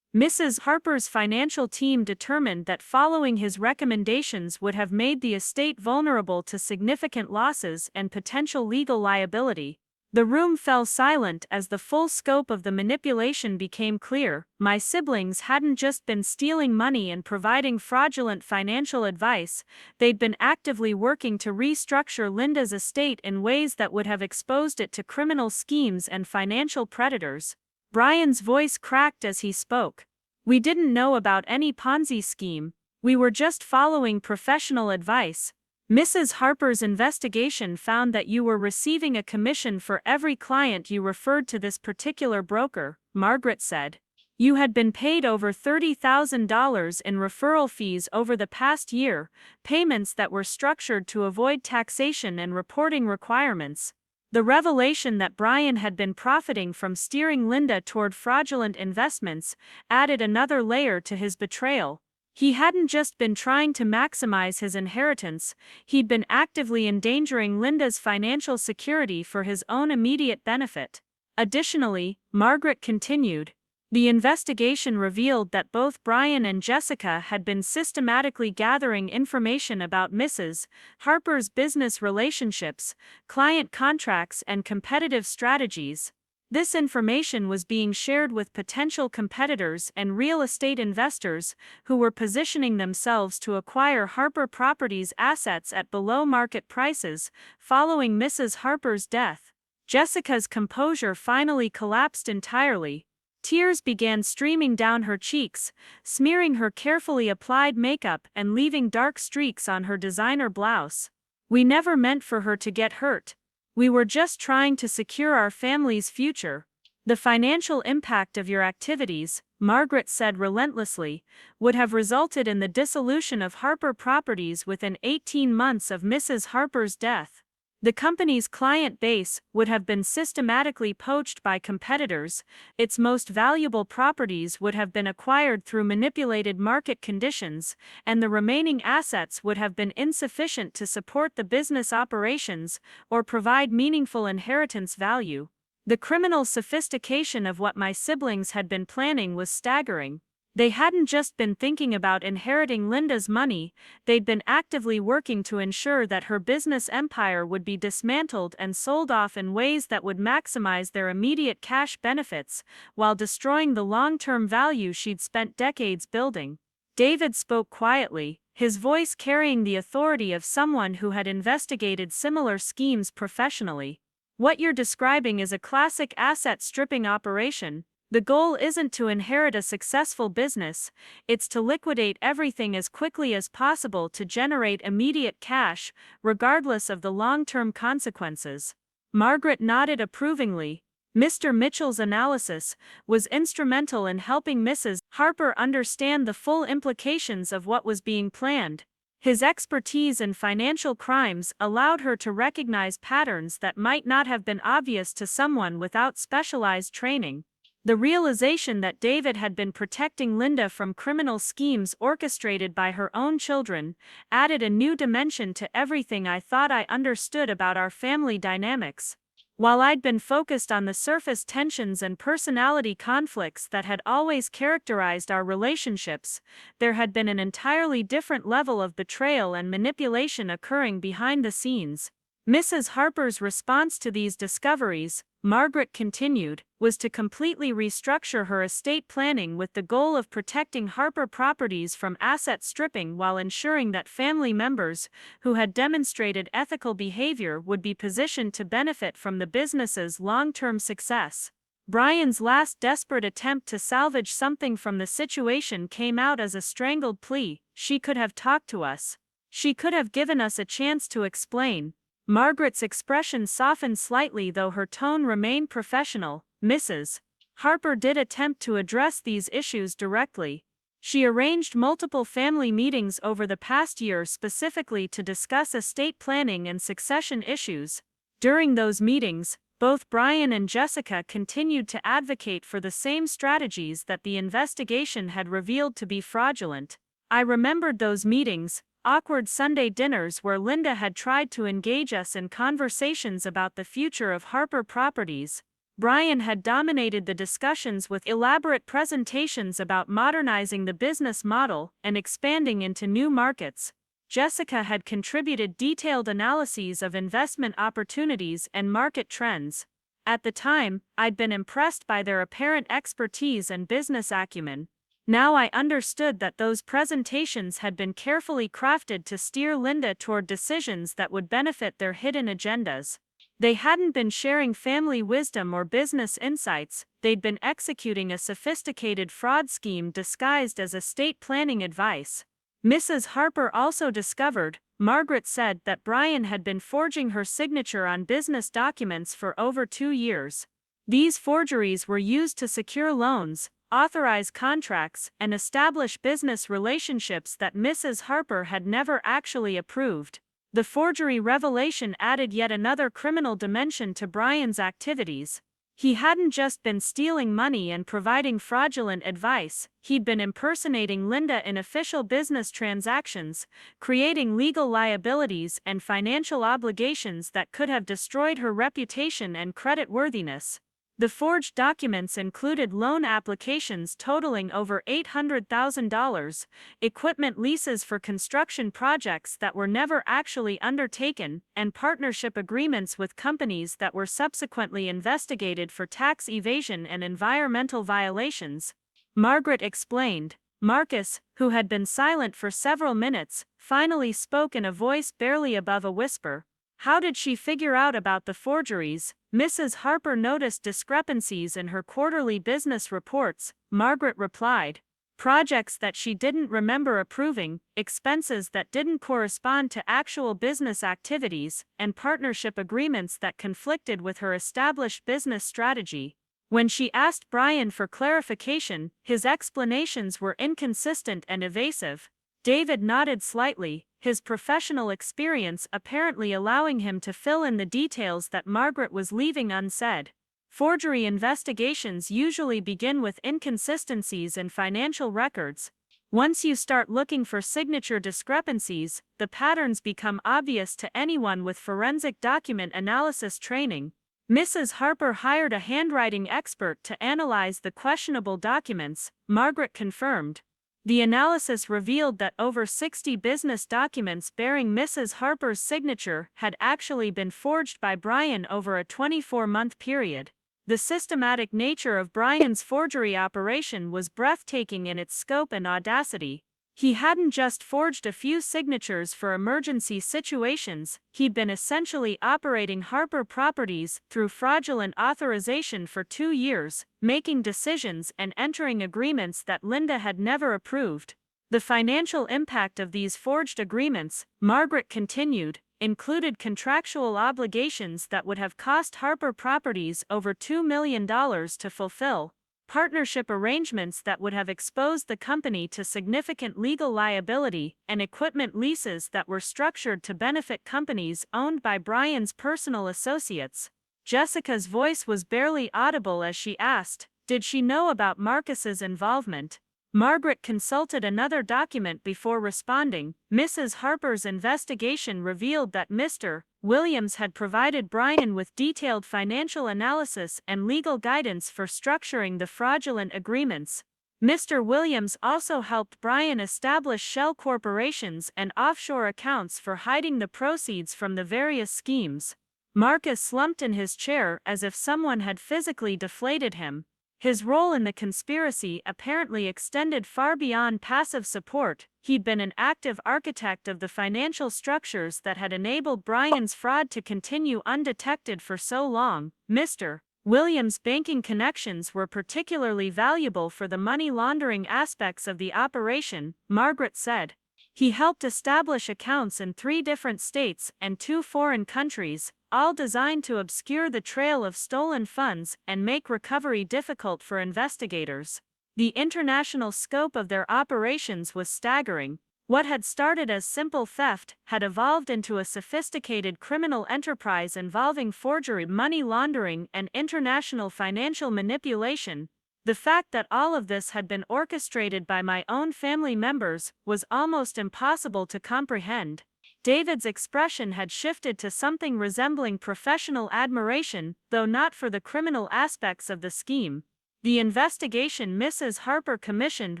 Mrs. Harper's financial team determined that following his recommendations would have made the estate vulnerable to significant losses and potential legal liability. The room fell silent as the full scope of the manipulation became clear. My siblings hadn't just been stealing money and providing fraudulent financial advice, they'd been actively working to restructure Linda's estate in ways that would have exposed it to criminal schemes and financial predators. Brian's voice cracked as he spoke. We didn't know about any Ponzi scheme. We were just following professional advice. Mrs. Harper's investigation found that you were receiving a commission for every client you referred to this particular broker, Margaret said. You had been paid over $30,000 in referral fees over the past year, payments that were structured to avoid taxation and reporting requirements. The revelation that Brian had been profiting from steering Linda toward fraudulent investments added another layer to his betrayal. He hadn't just been trying to maximize his inheritance, he'd been actively endangering Linda's financial security for his own immediate benefit. Additionally, Margaret continued, the investigation revealed that both Brian and Jessica had been systematically gathering information about Mrs. Harper's business relationships, client contracts, and competitive strategies. This information was being shared with potential competitors and real estate investors who were positioning themselves to acquire Harper Properties assets at below-market prices following Mrs. Harper's death. Jessica's composure finally collapsed entirely. Tears began streaming down her cheeks, smearing her carefully applied makeup and leaving dark streaks on her designer blouse. We never meant for her to get hurt. We were just trying to secure our family's future. The financial impact of your activities, Margaret said relentlessly, would have resulted in the dissolution of Harper Properties within 18 months of Mrs. Harper's death. The company's client base would have been systematically poached by competitors, its most valuable properties would have been acquired through manipulated market conditions, and the remaining assets would have been insufficient to support the business operations or provide meaningful inheritance value. The criminal sophistication of what my siblings had been planning was staggering. They hadn't just been thinking about inheriting Linda's money, they'd been actively working to ensure that her business empire would be dismantled and sold off in ways that would maximize their immediate cash benefits, while destroying the long-term value she'd spent decades building. David spoke quietly, his voice carrying the authority of someone who had investigated similar schemes professionally. What you're describing is a classic asset stripping operation. The goal isn't to inherit a successful business, it's to liquidate everything as quickly as possible to generate immediate cash, regardless of the long-term consequences. Margaret nodded approvingly. Mr. Mitchell's analysis was instrumental in helping Mrs. Harper understand the full implications of what was being planned. His expertise in financial crimes allowed her to recognize patterns that might not have been obvious to someone without specialized training. The realization that David had been protecting Linda from criminal schemes orchestrated by her own children added a new dimension to everything I thought I understood about our family dynamics. While I'd been focused on the surface tensions and personality conflicts that had always characterized our relationships, there had been an entirely different level of betrayal and manipulation occurring behind the scenes. Mrs. Harper's response to these discoveries, Margaret continued, was to completely restructure her estate planning with the goal of protecting Harper Properties from asset stripping while ensuring that family members who had demonstrated ethical behavior would be positioned to benefit from the business's long-term success. Brian's last desperate attempt to salvage something from the situation came out as a strangled plea. She could have talked to us. She could have given us a chance to explain. Margaret's expression softened slightly, though her tone remained professional. Mrs. Harper did attempt to address these issues directly. She arranged multiple family meetings over the past year specifically to discuss estate planning and succession issues. During those meetings, both Brian and Jessica continued to advocate for the same strategies that the investigation had revealed to be fraudulent. I remembered those meetings, awkward Sunday dinners where Linda had tried to engage us in conversations about the future of Harper Properties. Brian had dominated the discussions with elaborate presentations about modernizing the business model and expanding into new markets. Jessica had contributed detailed analyses of investment opportunities and market trends. At the time, I'd been impressed by their apparent expertise and business acumen. Now I understood that those presentations had been carefully crafted to steer Linda toward decisions that would benefit their hidden agendas. They hadn't been sharing family wisdom or business insights, they'd been executing a sophisticated fraud scheme disguised as estate planning advice. Mrs. Harper also discovered, Margaret said, that Brian had been forging her signature on business documents for over 2 years. These forgeries were used to secure loans, authorize contracts, and establish business relationships that Mrs. Harper had never actually approved. The forgery revelation added yet another criminal dimension to Brian's activities. He hadn't just been stealing money and providing fraudulent advice, he'd been impersonating Linda in official business transactions, creating legal liabilities and financial obligations that could have destroyed her reputation and creditworthiness. The forged documents included loan applications totaling over $800,000, equipment leases for construction projects that were never actually undertaken, and partnership agreements with companies that were subsequently investigated for tax evasion and environmental violations. Margaret explained. Marcus, who had been silent for several minutes, finally spoke in a voice barely above a whisper. How did she figure out about the forgeries? Mrs. Harper noticed discrepancies in her quarterly business reports, Margaret replied. Projects that she didn't remember approving, expenses that didn't correspond to actual business activities, and partnership agreements that conflicted with her established business strategy. When she asked Brian for clarification, his explanations were inconsistent and evasive. David nodded slightly, his professional experience apparently allowing him to fill in the details that Margaret was leaving unsaid. Forgery investigations usually begin with inconsistencies in financial records. Once you start looking for signature discrepancies, the patterns become obvious to anyone with forensic document analysis training. Mrs. Harper hired a handwriting expert to analyze the questionable documents, Margaret confirmed. The analysis revealed that over 60 business documents bearing Mrs. Harper's signature had actually been forged by Brian over a 24-month period. The systematic nature of Brian's forgery operation was breathtaking in its scope and audacity. He hadn't just forged a few signatures for emergency situations, he'd been essentially operating Harper Properties through fraudulent authorization for 2 years, making decisions and entering agreements that Linda had never approved. The financial impact of these forged agreements, Margaret continued, included contractual obligations that would have cost Harper Properties over $2 million to fulfill, partnership arrangements that would have exposed the company to significant legal liability, and equipment leases that were structured to benefit companies owned by Brian's personal associates. Jessica's voice was barely audible as she asked, Did she know about Marcus's involvement? Margaret consulted another document before responding. Mrs. Harper's investigation revealed that Mr. Williams had provided Brian with detailed financial analysis and legal guidance for structuring the fraudulent agreements. Mr. Williams also helped Brian establish shell corporations and offshore accounts for hiding the proceeds from the various schemes. Marcus slumped in his chair as if someone had physically deflated him. His role in the conspiracy apparently extended far beyond passive support. He'd been an active architect of the financial structures that had enabled Brian's fraud to continue undetected for so long. Mr. Williams' banking connections were particularly valuable for the money laundering aspects of the operation, Margaret said. He helped establish accounts in 3 different states and 2 foreign countries, all designed to obscure the trail of stolen funds and make recovery difficult for investigators. The international scope of their operations was staggering. What had started as simple theft had evolved into a sophisticated criminal enterprise involving forgery, money laundering, and international financial manipulation. The fact that all of this had been orchestrated by my own family members was almost impossible to comprehend. David's expression had shifted to something resembling professional admiration, though not for the criminal aspects of the scheme. The investigation Mrs. Harper commissioned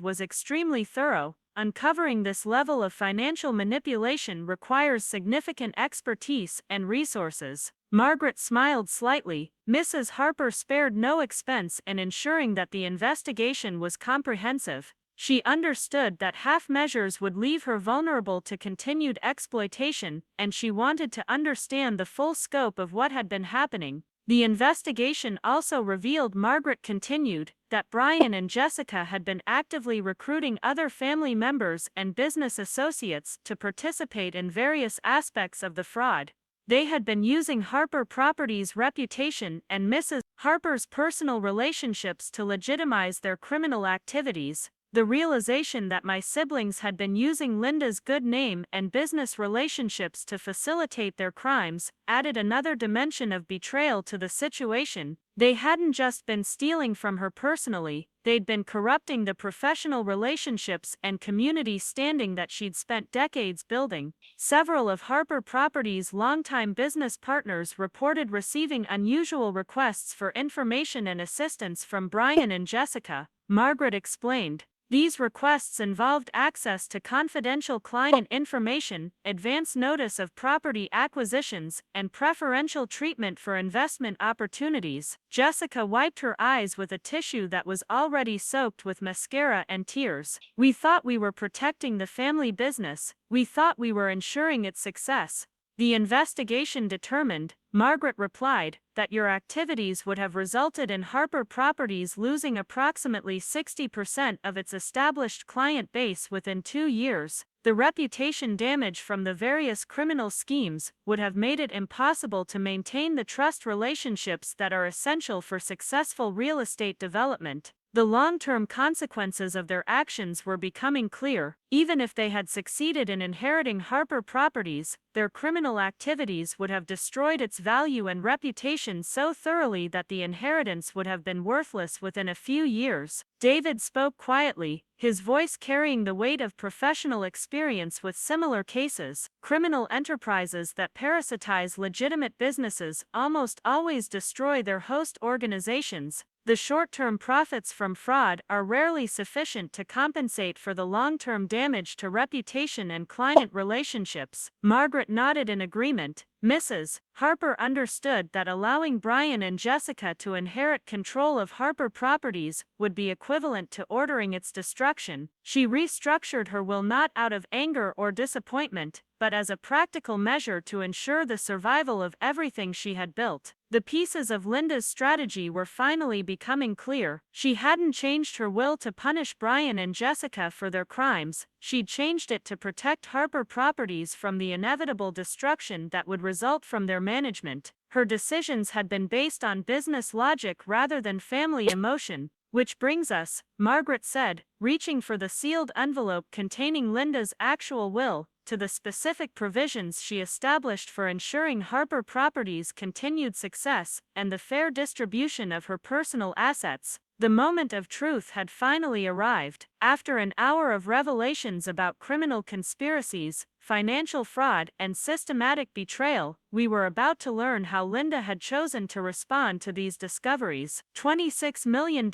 was extremely thorough. Uncovering this level of financial manipulation requires significant expertise and resources. Margaret smiled slightly. Mrs. Harper spared no expense in ensuring that the investigation was comprehensive. She understood that half measures would leave her vulnerable to continued exploitation, and she wanted to understand the full scope of what had been happening. The investigation also revealed, Margaret continued, that Brian and Jessica had been actively recruiting other family members and business associates to participate in various aspects of the fraud. They had been using Harper Properties' reputation and Mrs. Harper's personal relationships to legitimize their criminal activities. The realization that my siblings had been using Linda's good name and business relationships to facilitate their crimes added another dimension of betrayal to the situation. They hadn't just been stealing from her personally, they'd been corrupting the professional relationships and community standing that she'd spent decades building. Several of Harper Properties' longtime business partners reported receiving unusual requests for information and assistance from Brian and Jessica, Margaret explained. These requests involved access to confidential client information, advance notice of property acquisitions, and preferential treatment for investment opportunities. Jessica wiped her eyes with a tissue that was already soaked with mascara and tears. We thought we were protecting the family business. We thought we were ensuring its success. The investigation determined, Margaret replied, that your activities would have resulted in Harper Properties losing approximately 60% of its established client base within 2 years. The reputation damage from the various criminal schemes would have made it impossible to maintain the trust relationships that are essential for successful real estate development. The long-term consequences of their actions were becoming clear. Even if they had succeeded in inheriting Harper Properties, their criminal activities would have destroyed its value and reputation so thoroughly that the inheritance would have been worthless within a few years. David spoke quietly, his voice carrying the weight of professional experience with similar cases. Criminal enterprises that parasitize legitimate businesses almost always destroy their host organizations. The short-term profits from fraud are rarely sufficient to compensate for the long-term damage to reputation and client relationships. Margaret nodded in agreement. Mrs. Harper understood that allowing Brian and Jessica to inherit control of Harper Properties would be equivalent to ordering its destruction. She restructured her will not out of anger or disappointment, but as a practical measure to ensure the survival of everything she had built. The pieces of Linda's strategy were finally becoming clear. She hadn't changed her will to punish Brian and Jessica for their crimes, she'd changed it to protect Harper Properties from the inevitable destruction that would result from their management. Her decisions had been based on business logic rather than family emotion. Which brings us, Margaret said, reaching for the sealed envelope containing Linda's actual will, to the specific provisions she established for ensuring Harper Properties' continued success and the fair distribution of her personal assets. The moment of truth had finally arrived. After an hour of revelations about criminal conspiracies, financial fraud, and systematic betrayal, we were about to learn how Linda had chosen to respond to these discoveries. $26 million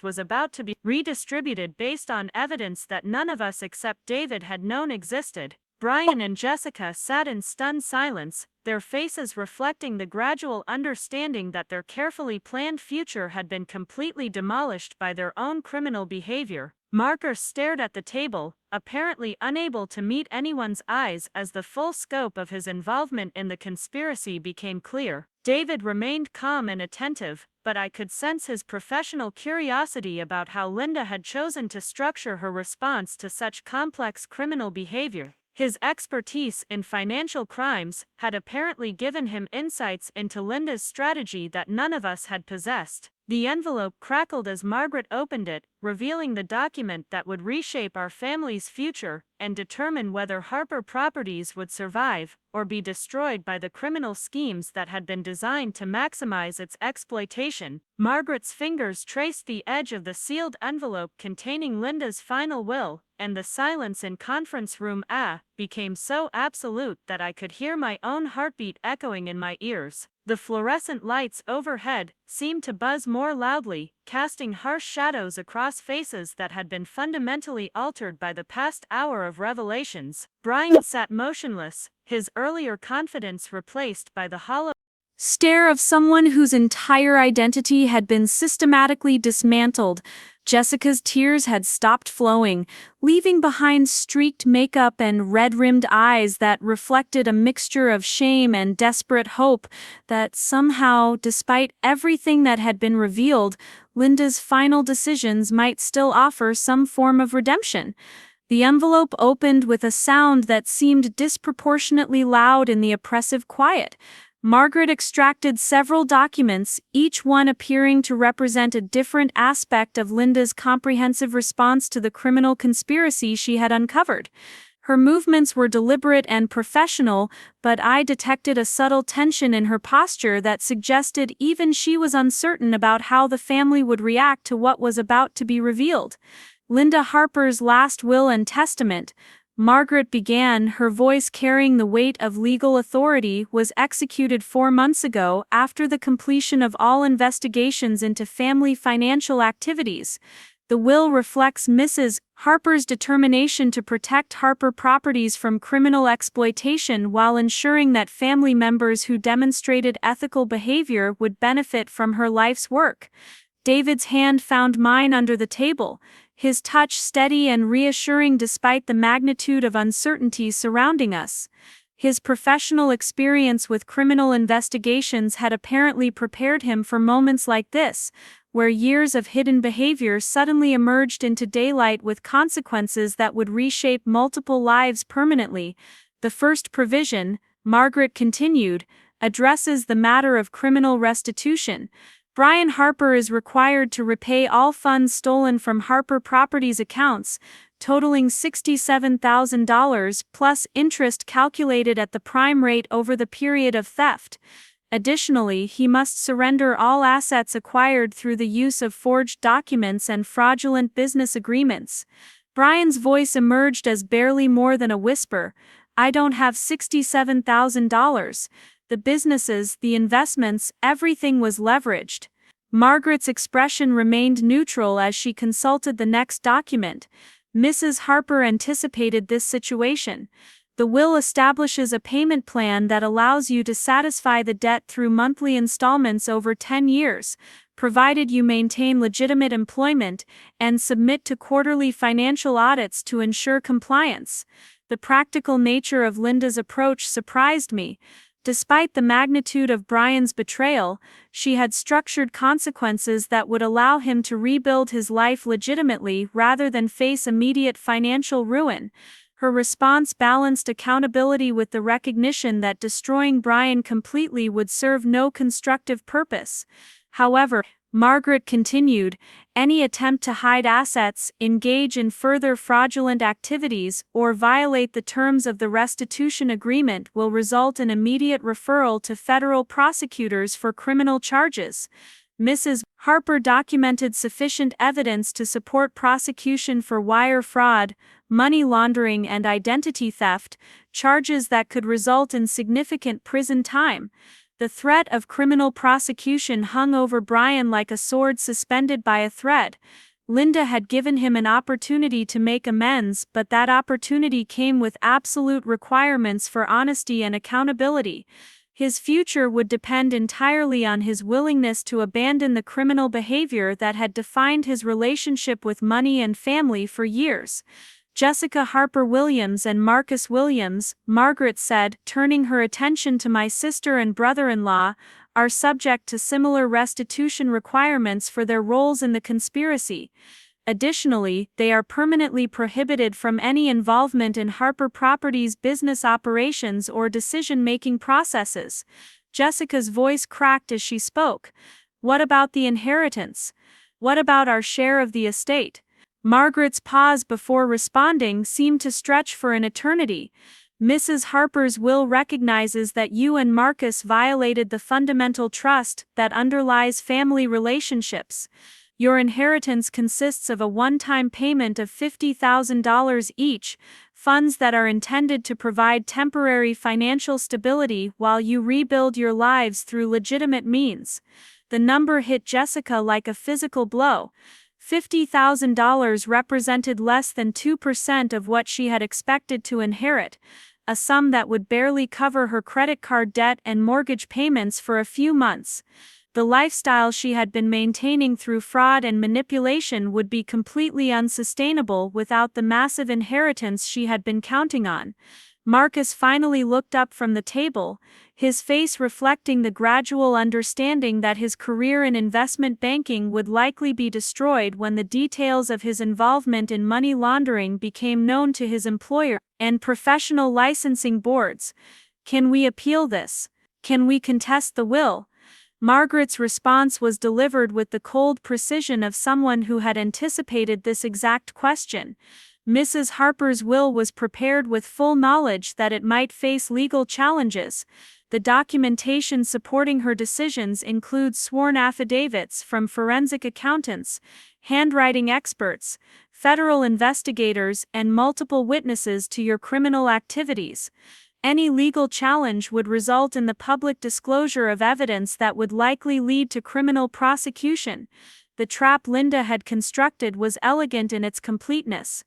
was about to be redistributed based on evidence that none of us except David had known existed. Brian and Jessica sat in stunned silence, their faces reflecting the gradual understanding that their carefully planned future had been completely demolished by their own criminal behavior. Marcus stared at the table, apparently unable to meet anyone's eyes as the full scope of his involvement in the conspiracy became clear. David remained calm and attentive, but I could sense his professional curiosity about how Linda had chosen to structure her response to such complex criminal behavior. His expertise in financial crimes had apparently given him insights into Linda's strategy that none of us had possessed. The envelope crackled as Margaret opened it, revealing the document that would reshape our family's future and determine whether Harper Properties would survive or be destroyed by the criminal schemes that had been designed to maximize its exploitation. Margaret's fingers traced the edge of the sealed envelope containing Linda's final will, and the silence in conference room A became so absolute that I could hear my own heartbeat echoing in my ears. The fluorescent lights overhead seemed to buzz more loudly, casting harsh shadows across faces that had been fundamentally altered by the past hour of revelations. Brian sat motionless, his earlier confidence replaced by the hollow stare of someone whose entire identity had been systematically dismantled. Jessica's tears had stopped flowing, leaving behind streaked makeup and red-rimmed eyes that reflected a mixture of shame and desperate hope that somehow, despite everything that had been revealed, Linda's final decisions might still offer some form of redemption. The envelope opened with a sound that seemed disproportionately loud in the oppressive quiet. Margaret extracted several documents, each one appearing to represent a different aspect of Linda's comprehensive response to the criminal conspiracy she had uncovered. Her movements were deliberate and professional, but I detected a subtle tension in her posture that suggested even she was uncertain about how the family would react to what was about to be revealed. Linda Harper's last will and testament, Margaret began, her voice carrying the weight of legal authority, was executed 4 months ago after the completion of all investigations into family financial activities. The will reflects Mrs. Harper's determination to protect Harper Properties from criminal exploitation while ensuring that family members who demonstrated ethical behavior would benefit from her life's work. David's hand found mine under the table, his touch steady and reassuring despite the magnitude of uncertainty surrounding us. His professional experience with criminal investigations had apparently prepared him for moments like this, where years of hidden behavior suddenly emerged into daylight with consequences that would reshape multiple lives permanently. The first provision, Margaret continued, addresses the matter of criminal restitution. Brian Harper is required to repay all funds stolen from Harper Properties accounts, totaling $67,000 plus interest calculated at the prime rate over the period of theft. Additionally, he must surrender all assets acquired through the use of forged documents and fraudulent business agreements. Brian's voice emerged as barely more than a whisper. I don't have $67,000. The businesses, the investments, everything was leveraged. Margaret's expression remained neutral as she consulted the next document. Mrs. Harper anticipated this situation. The will establishes a payment plan that allows you to satisfy the debt through monthly installments over 10 years, provided you maintain legitimate employment and submit to quarterly financial audits to ensure compliance. The practical nature of Linda's approach surprised me. Despite the magnitude of Brian's betrayal, she had structured consequences that would allow him to rebuild his life legitimately rather than face immediate financial ruin. Her response balanced accountability with the recognition that destroying Brian completely would serve no constructive purpose. However, Margaret continued, any attempt to hide assets, engage in further fraudulent activities, or violate the terms of the restitution agreement will result in immediate referral to federal prosecutors for criminal charges. Mrs. Harper documented sufficient evidence to support prosecution for wire fraud, money laundering, and identity theft, charges that could result in significant prison time. The threat of criminal prosecution hung over Brian like a sword suspended by a thread. Linda had given him an opportunity to make amends, but that opportunity came with absolute requirements for honesty and accountability. His future would depend entirely on his willingness to abandon the criminal behavior that had defined his relationship with money and family for years. Jessica Harper Williams and Marcus Williams, Margaret said, turning her attention to my sister and brother-in-law, are subject to similar restitution requirements for their roles in the conspiracy. Additionally, they are permanently prohibited from any involvement in Harper Properties' business operations or decision-making processes. Jessica's voice cracked as she spoke. What about the inheritance? What about our share of the estate? Margaret's pause before responding seemed to stretch for an eternity. Mrs. Harper's will recognizes that you and Marcus violated the fundamental trust that underlies family relationships. Your inheritance consists of a one-time payment of $50,000 each, funds that are intended to provide temporary financial stability while you rebuild your lives through legitimate means. The number hit Jessica like a physical blow. $50,000 represented less than 2% of what she had expected to inherit, a sum that would barely cover her credit card debt and mortgage payments for a few months. The lifestyle she had been maintaining through fraud and manipulation would be completely unsustainable without the massive inheritance she had been counting on. Marcus finally looked up from the table, his face reflecting the gradual understanding that his career in investment banking would likely be destroyed when the details of his involvement in money laundering became known to his employer and professional licensing boards. Can we appeal this? Can we contest the will? Margaret's response was delivered with the cold precision of someone who had anticipated this exact question. Mrs. Harper's will was prepared with full knowledge that it might face legal challenges. The documentation supporting her decisions includes sworn affidavits from forensic accountants, handwriting experts, federal investigators, and multiple witnesses to your criminal activities. Any legal challenge would result in the public disclosure of evidence that would likely lead to criminal prosecution. The trap Linda had constructed was elegant in its completeness.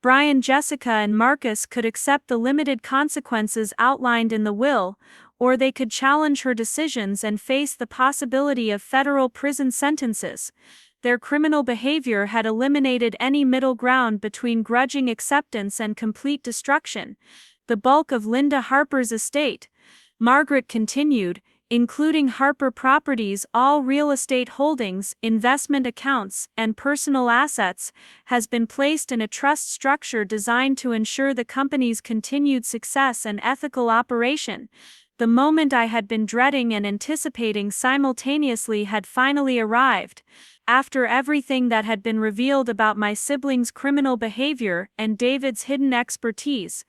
Brian, Jessica, and Marcus could accept the limited consequences outlined in the will, or they could challenge her decisions and face the possibility of federal prison sentences. Their criminal behavior had eliminated any middle ground between grudging acceptance and complete destruction. The bulk of Linda Harper's estate, Margaret continued, including Harper Properties' all real estate holdings, investment accounts, and personal assets, has been placed in a trust structure designed to ensure the company's continued success and ethical operation. The moment I had been dreading and anticipating simultaneously had finally arrived. After everything that had been revealed about my siblings' criminal behavior and David's hidden expertise,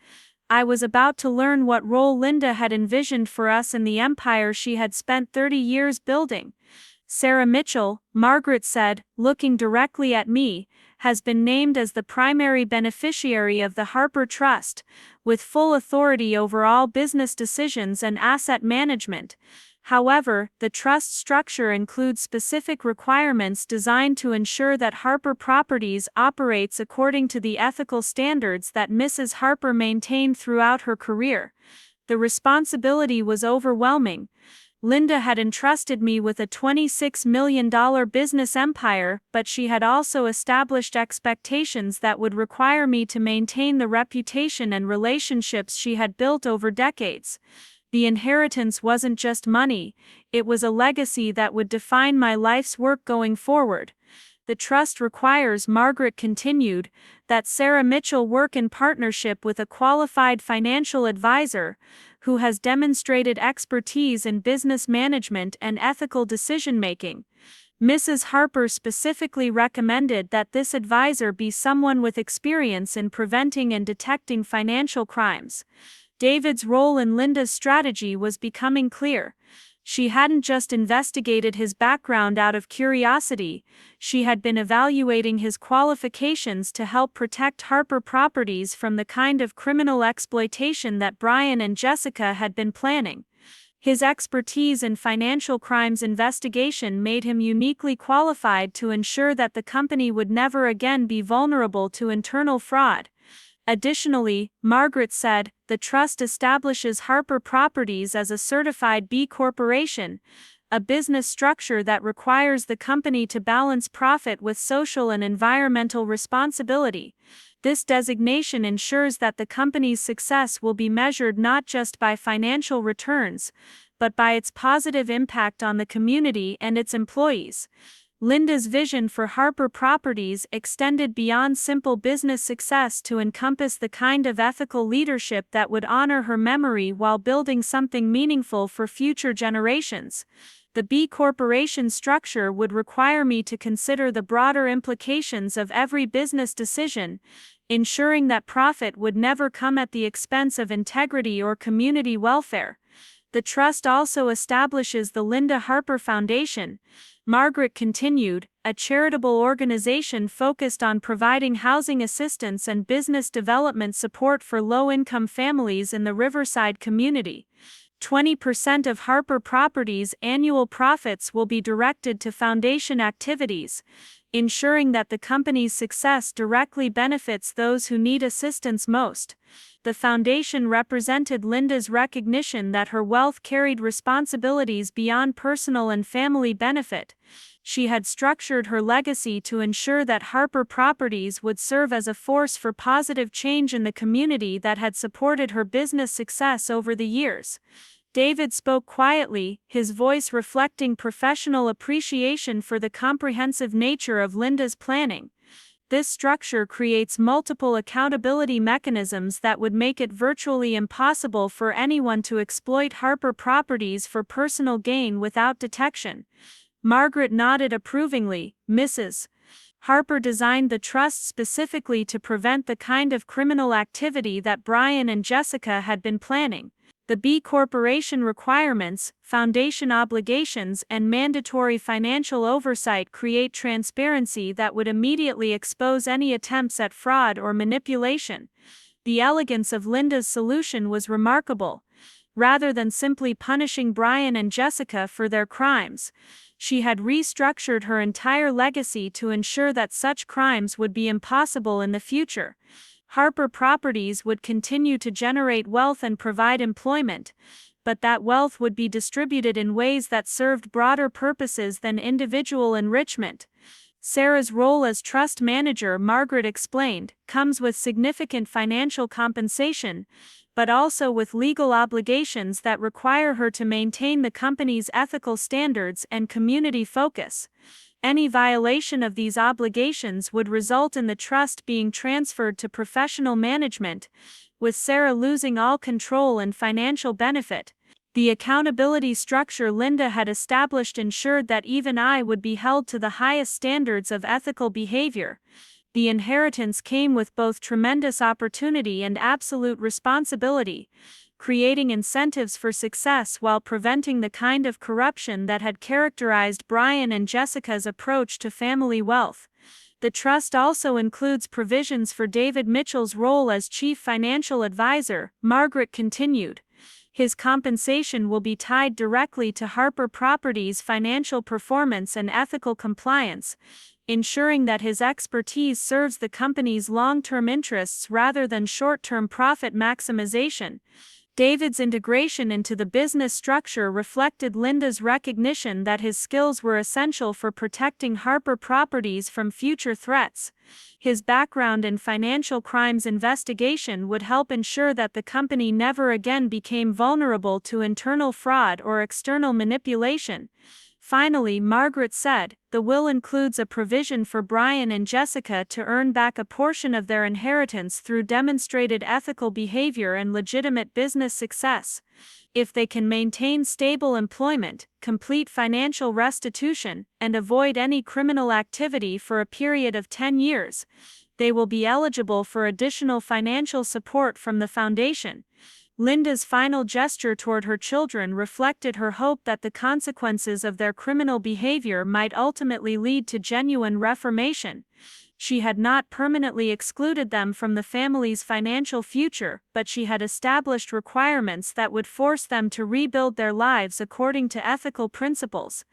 I was about to learn what role Linda had envisioned for us in the empire she had spent 30 years building. Sarah Mitchell, Margaret said, looking directly at me, has been named as the primary beneficiary of the Harper Trust, with full authority over all business decisions and asset management. However, the trust structure includes specific requirements designed to ensure that Harper Properties operates according to the ethical standards that Mrs. Harper maintained throughout her career. The responsibility was overwhelming. Linda had entrusted me with a $26 million business empire, but she had also established expectations that would require me to maintain the reputation and relationships she had built over decades. The inheritance wasn't just money, it was a legacy that would define my life's work going forward. The trust requires, Margaret continued, that Sarah Mitchell work in partnership with a qualified financial advisor who has demonstrated expertise in business management and ethical decision-making. Mrs. Harper specifically recommended that this advisor be someone with experience in preventing and detecting financial crimes. David's role in Linda's strategy was becoming clear. She hadn't just investigated his background out of curiosity, she had been evaluating his qualifications to help protect Harper Properties from the kind of criminal exploitation that Brian and Jessica had been planning. His expertise in financial crimes investigation made him uniquely qualified to ensure that the company would never again be vulnerable to internal fraud. Additionally, Margaret said, the trust establishes Harper Properties as a certified B Corporation, a business structure that requires the company to balance profit with social and environmental responsibility. This designation ensures that the company's success will be measured not just by financial returns, but by its positive impact on the community and its employees. Linda's vision for Harper Properties extended beyond simple business success to encompass the kind of ethical leadership that would honor her memory while building something meaningful for future generations. The B Corporation structure would require me to consider the broader implications of every business decision, ensuring that profit would never come at the expense of integrity or community welfare. The trust also establishes the Linda Harper Foundation, Margaret continued, a charitable organization focused on providing housing assistance and business development support for low-income families in the Riverside community. 20% of Harper Properties' annual profits will be directed to foundation activities, ensuring that the company's success directly benefits those who need assistance most. The foundation represented Linda's recognition that her wealth carried responsibilities beyond personal and family benefit. She had structured her legacy to ensure that Harper Properties would serve as a force for positive change in the community that had supported her business success over the years. David spoke quietly, his voice reflecting professional appreciation for the comprehensive nature of Linda's planning. This structure creates multiple accountability mechanisms that would make it virtually impossible for anyone to exploit Harper Properties for personal gain without detection. Margaret nodded approvingly. Mrs. Harper designed the trust specifically to prevent the kind of criminal activity that Brian and Jessica had been planning. The B Corporation requirements, foundation obligations, and mandatory financial oversight create transparency that would immediately expose any attempts at fraud or manipulation. The elegance of Linda's solution was remarkable. Rather than simply punishing Brian and Jessica for their crimes, she had restructured her entire legacy to ensure that such crimes would be impossible in the future. Harper Properties would continue to generate wealth and provide employment, but that wealth would be distributed in ways that served broader purposes than individual enrichment. Sarah's role as trust manager, Margaret explained, comes with significant financial compensation, but also with legal obligations that require her to maintain the company's ethical standards and community focus. Any violation of these obligations would result in the trust being transferred to professional management, with Sarah losing all control and financial benefit. The accountability structure Linda had established ensured that even I would be held to the highest standards of ethical behavior. The inheritance came with both tremendous opportunity and absolute responsibility, creating incentives for success while preventing the kind of corruption that had characterized Brian and Jessica's approach to family wealth. The trust also includes provisions for David Mitchell's role as chief financial advisor, Margaret continued. His compensation will be tied directly to Harper Properties' financial performance and ethical compliance, ensuring that his expertise serves the company's long-term interests rather than short-term profit maximization. David's integration into the business structure reflected Linda's recognition that his skills were essential for protecting Harper Properties from future threats. His background in financial crimes investigation would help ensure that the company never again became vulnerable to internal fraud or external manipulation. Finally, Margaret said, the will includes a provision for Brian and Jessica to earn back a portion of their inheritance through demonstrated ethical behavior and legitimate business success. If they can maintain stable employment, complete financial restitution, and avoid any criminal activity for a period of 10 years, they will be eligible for additional financial support from the foundation. Linda's final gesture toward her children reflected her hope that the consequences of their criminal behavior might ultimately lead to genuine reformation. She had not permanently excluded them from the family's financial future, but she had established requirements that would force them to rebuild their lives according to ethical principles.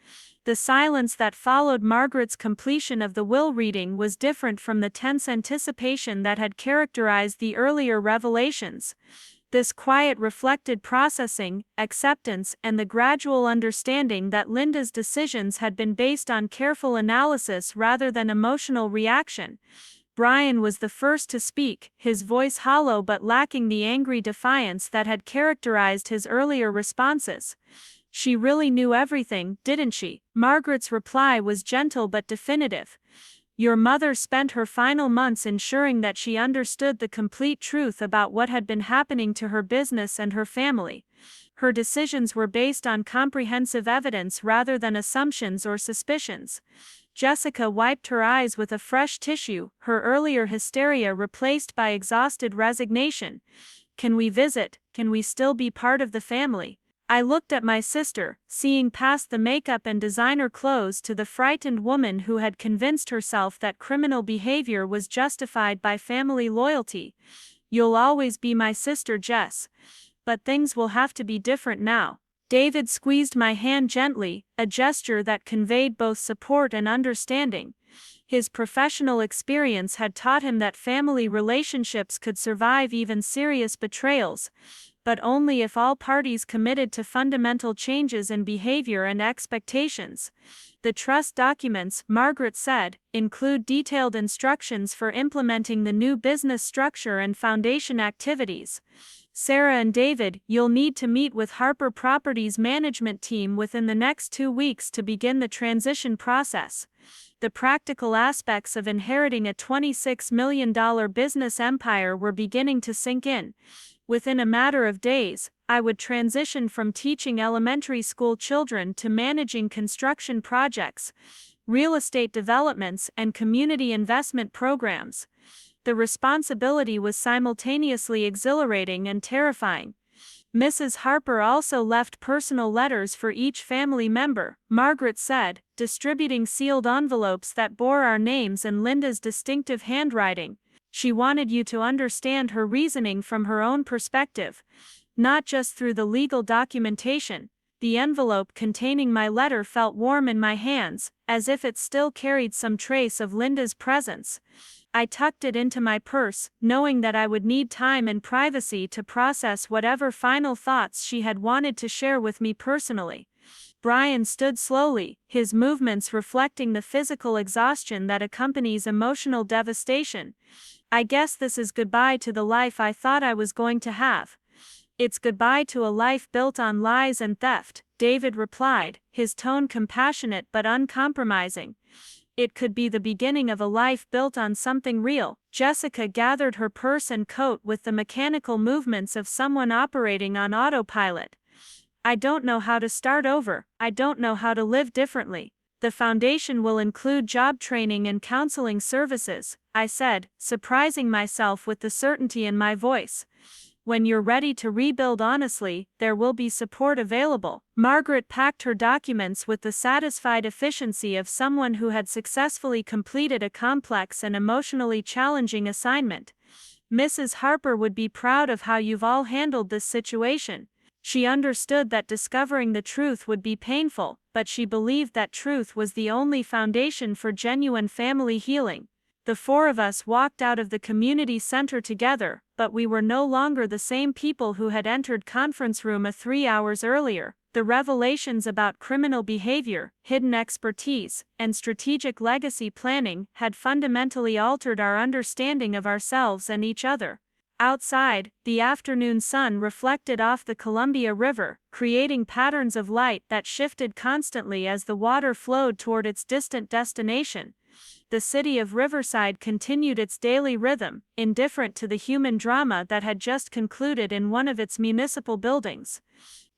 The silence that followed Margaret's completion of the will reading was different from the tense anticipation that had characterized the earlier revelations. This quiet reflected processing, acceptance, and the gradual understanding that Linda's decisions had been based on careful analysis rather than emotional reaction. Brian was the first to speak, his voice hollow but lacking the angry defiance that had characterized his earlier responses. "She really knew everything, didn't she?" Margaret's reply was gentle but definitive. "Your mother spent her final months ensuring that she understood the complete truth about what had been happening to her business and her family. Her decisions were based on comprehensive evidence rather than assumptions or suspicions." Jessica wiped her eyes with a fresh tissue, her earlier hysteria replaced by exhausted resignation. "Can we visit? Can we still be part of the family?" I looked at my sister, seeing past the makeup and designer clothes to the frightened woman who had convinced herself that criminal behavior was justified by family loyalty. "You'll always be my sister, Jess. But things will have to be different now." David squeezed my hand gently, a gesture that conveyed both support and understanding. His professional experience had taught him that family relationships could survive even serious betrayals, but only if all parties committed to fundamental changes in behavior and expectations. "The trust documents," Margaret said, "include detailed instructions for implementing the new business structure and foundation activities. Sarah and David, you'll need to meet with Harper Properties' management team within the next 2 weeks to begin the transition process." The practical aspects of inheriting a $26 million business empire were beginning to sink in. Within a matter of days, I would transition from teaching elementary school children to managing construction projects, real estate developments, and community investment programs. The responsibility was simultaneously exhilarating and terrifying. "Mrs. Harper also left personal letters for each family member," Margaret said, distributing sealed envelopes that bore our names and Linda's distinctive handwriting. "She wanted you to understand her reasoning from her own perspective, not just through the legal documentation." The envelope containing my letter felt warm in my hands, as if it still carried some trace of Linda's presence. I tucked it into my purse, knowing that I would need time and privacy to process whatever final thoughts she had wanted to share with me personally. Brian stood slowly, his movements reflecting the physical exhaustion that accompanies emotional devastation. "I guess this is goodbye to the life I thought I was going to have." "It's goodbye to a life built on lies and theft," David replied, his tone compassionate but uncompromising. "It could be the beginning of a life built on something real." Jessica gathered her purse and coat with the mechanical movements of someone operating on autopilot. "I don't know how to start over. I don't know how to live differently. The foundation will include job training and counseling services," I said, surprising myself with the certainty in my voice. "When you're ready to rebuild honestly, there will be support available." Margaret packed her documents with the satisfied efficiency of someone who had successfully completed a complex and emotionally challenging assignment. "Mrs. Harper would be proud of how you've all handled this situation." She understood that discovering the truth would be painful, but she believed that truth was the only foundation for genuine family healing. The 4 of us walked out of the community center together, but we were no longer the same people who had entered conference room 3 hours earlier. The revelations about criminal behavior, hidden expertise, and strategic legacy planning had fundamentally altered our understanding of ourselves and each other. Outside, the afternoon sun reflected off the Columbia River, creating patterns of light that shifted constantly as the water flowed toward its distant destination. The city of Riverside continued its daily rhythm, indifferent to the human drama that had just concluded in one of its municipal buildings.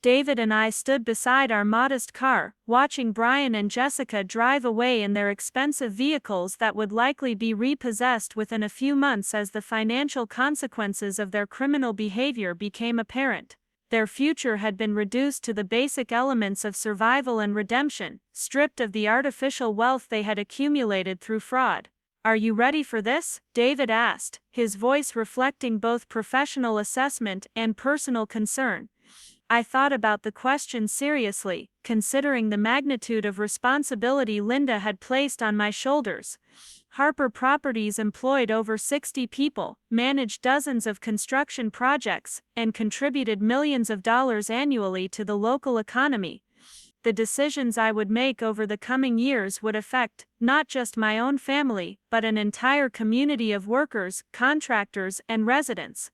David and I stood beside our modest car, watching Brian and Jessica drive away in their expensive vehicles that would likely be repossessed within a few months as the financial consequences of their criminal behavior became apparent. Their future had been reduced to the basic elements of survival and redemption, stripped of the artificial wealth they had accumulated through fraud. "Are you ready for this?" David asked, his voice reflecting both professional assessment and personal concern. I thought about the question seriously, considering the magnitude of responsibility Linda had placed on my shoulders. Harper Properties employed over 60 people, managed dozens of construction projects, and contributed millions of dollars annually to the local economy. The decisions I would make over the coming years would affect not just my own family, but an entire community of workers, contractors, and residents.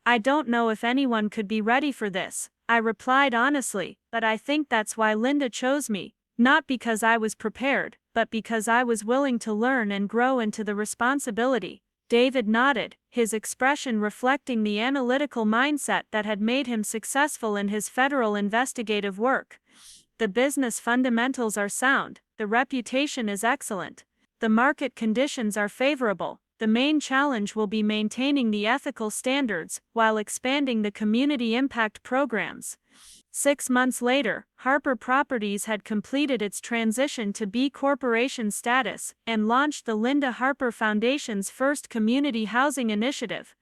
"I don't know if anyone could be ready for this," I replied honestly, "but I think that's why Linda chose me, not because I was prepared, but because I was willing to learn and grow into the responsibility." David nodded, his expression reflecting the analytical mindset that had made him successful in his federal investigative work. "The business fundamentals are sound, the reputation is excellent, the market conditions are favorable. The main challenge will be maintaining the ethical standards while expanding the community impact programs." 6 months later, Harper Properties had completed its transition to B Corporation status and launched the Linda Harper Foundation's first community housing initiative.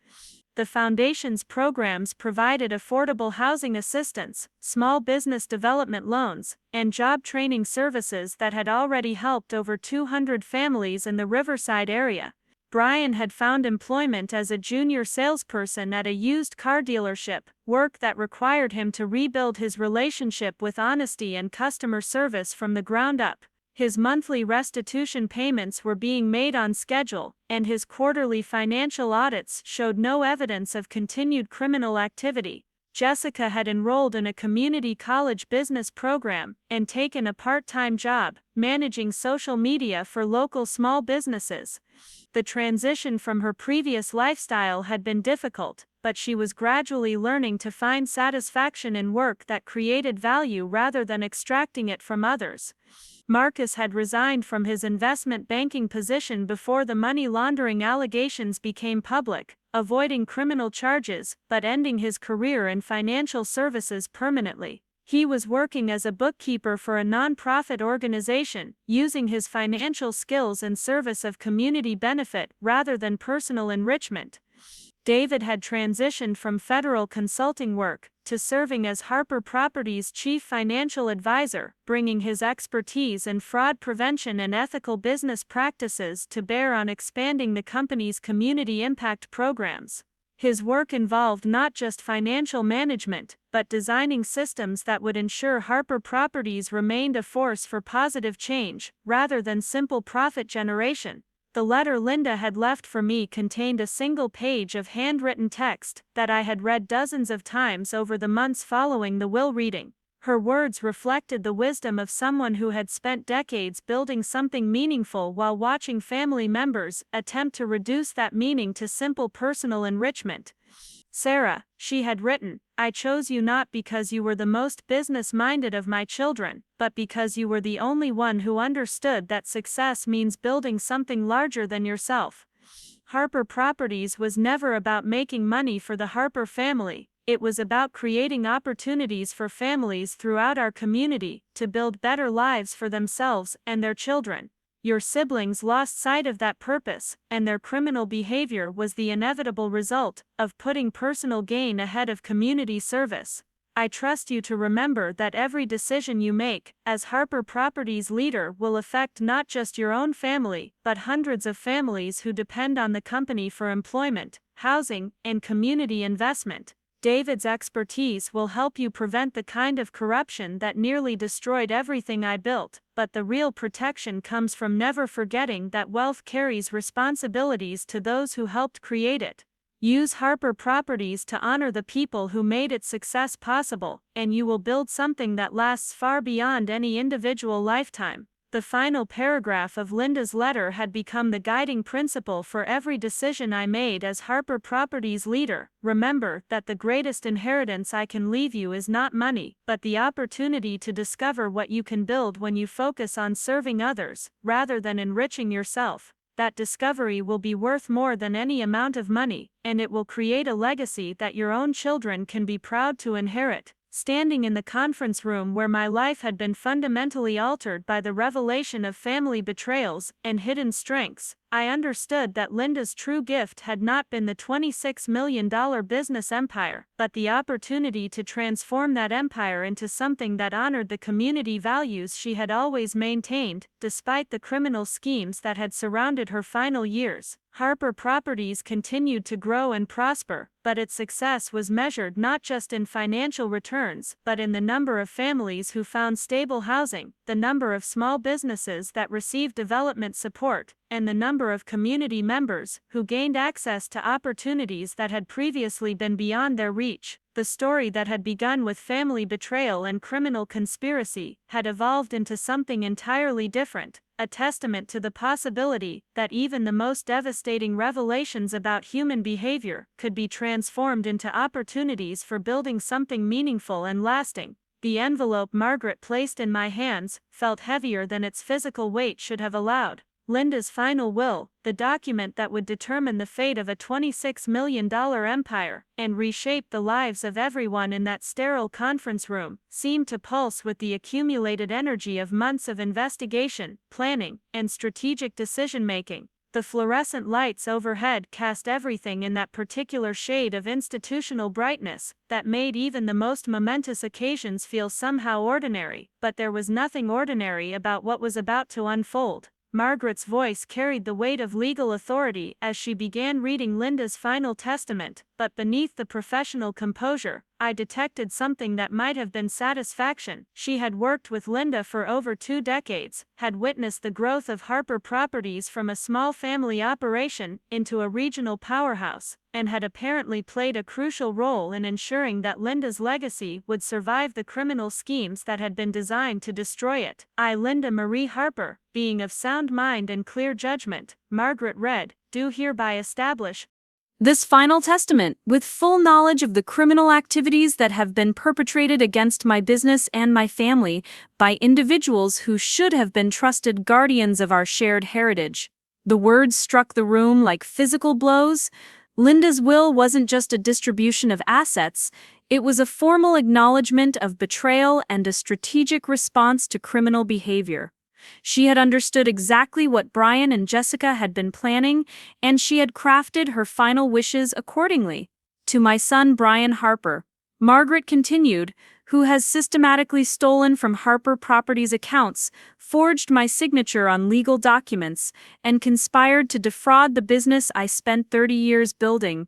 The foundation's programs provided affordable housing assistance, small business development loans, and job training services that had already helped over 200 families in the Riverside area. Brian had found employment as a junior salesperson at a used car dealership, work that required him to rebuild his relationship with honesty and customer service from the ground up. His monthly restitution payments were being made on schedule, and his quarterly financial audits showed no evidence of continued criminal activity. Jessica had enrolled in a community college business program and taken a part-time job, managing social media for local small businesses. The transition from her previous lifestyle had been difficult, but she was gradually learning to find satisfaction in work that created value rather than extracting it from others. Marcus had resigned from his investment banking position before the money laundering allegations became public, avoiding criminal charges but ending his career in financial services permanently. He was working as a bookkeeper for a nonprofit organization, using his financial skills in service of community benefit rather than personal enrichment. David had transitioned from federal consulting work to serving as Harper Properties' chief financial advisor, bringing his expertise in fraud prevention and ethical business practices to bear on expanding the company's community impact programs. His work involved not just financial management, but designing systems that would ensure Harper Properties remained a force for positive change, rather than simple profit generation. The letter Linda had left for me contained a single page of handwritten text that I had read dozens of times over the months following the will reading. Her words reflected the wisdom of someone who had spent decades building something meaningful while watching family members attempt to reduce that meaning to simple personal enrichment. "Sarah," she had written, "I chose you not because you were the most business-minded of my children, but because you were the only one who understood that success means building something larger than yourself." Harper Properties was never about making money for the Harper family. It was about creating opportunities for families throughout our community to build better lives for themselves and their children. Your siblings lost sight of that purpose, and their criminal behavior was the inevitable result of putting personal gain ahead of community service. I trust you to remember that every decision you make, as Harper Properties leader, will affect not just your own family, but hundreds of families who depend on the company for employment, housing, and community investment. David's expertise will help you prevent the kind of corruption that nearly destroyed everything I built, but the real protection comes from never forgetting that wealth carries responsibilities to those who helped create it. Use Harper Properties to honor the people who made its success possible, and you will build something that lasts far beyond any individual lifetime. The final paragraph of Linda's letter had become the guiding principle for every decision I made as Harper Properties leader. Remember that the greatest inheritance I can leave you is not money, but the opportunity to discover what you can build when you focus on serving others, rather than enriching yourself. That discovery will be worth more than any amount of money, and it will create a legacy that your own children can be proud to inherit. Standing in the conference room where my life had been fundamentally altered by the revelation of family betrayals and hidden strengths, I understood that Linda's true gift had not been the $26 million business empire, but the opportunity to transform that empire into something that honored the community values she had always maintained, despite the criminal schemes that had surrounded her final years. Harper Properties continued to grow and prosper, but its success was measured not just in financial returns, but in the number of families who found stable housing, the number of small businesses that received development support, and the number of community members who gained access to opportunities that had previously been beyond their reach. The story that had begun with family betrayal and criminal conspiracy had evolved into something entirely different, a testament to the possibility that even the most devastating revelations about human behavior could be transformed into opportunities for building something meaningful and lasting. The envelope Margaret placed in my hands felt heavier than its physical weight should have allowed. Linda's final will, the document that would determine the fate of a $26 million empire and reshape the lives of everyone in that sterile conference room, seemed to pulse with the accumulated energy of months of investigation, planning, and strategic decision-making. The fluorescent lights overhead cast everything in that particular shade of institutional brightness that made even the most momentous occasions feel somehow ordinary, but there was nothing ordinary about what was about to unfold. Margaret's voice carried the weight of legal authority as she began reading Linda's final testament, but beneath the professional composure, I detected something that might have been satisfaction. She had worked with Linda for over 2 decades, had witnessed the growth of Harper Properties from a small family operation into a regional powerhouse, and had apparently played a crucial role in ensuring that Linda's legacy would survive the criminal schemes that had been designed to destroy it. I, Linda Marie Harper, being of sound mind and clear judgment, Margaret read, do hereby establish this final testament, with full knowledge of the criminal activities that have been perpetrated against my business and my family by individuals who should have been trusted guardians of our shared heritage. The words struck the room like physical blows. Linda's will wasn't just a distribution of assets, it was a formal acknowledgement of betrayal and a strategic response to criminal behavior. She had understood exactly what Brian and Jessica had been planning, and she had crafted her final wishes accordingly. To my son Brian Harper, Margaret continued, who has systematically stolen from Harper Properties accounts, forged my signature on legal documents, and conspired to defraud the business I spent 30 years building,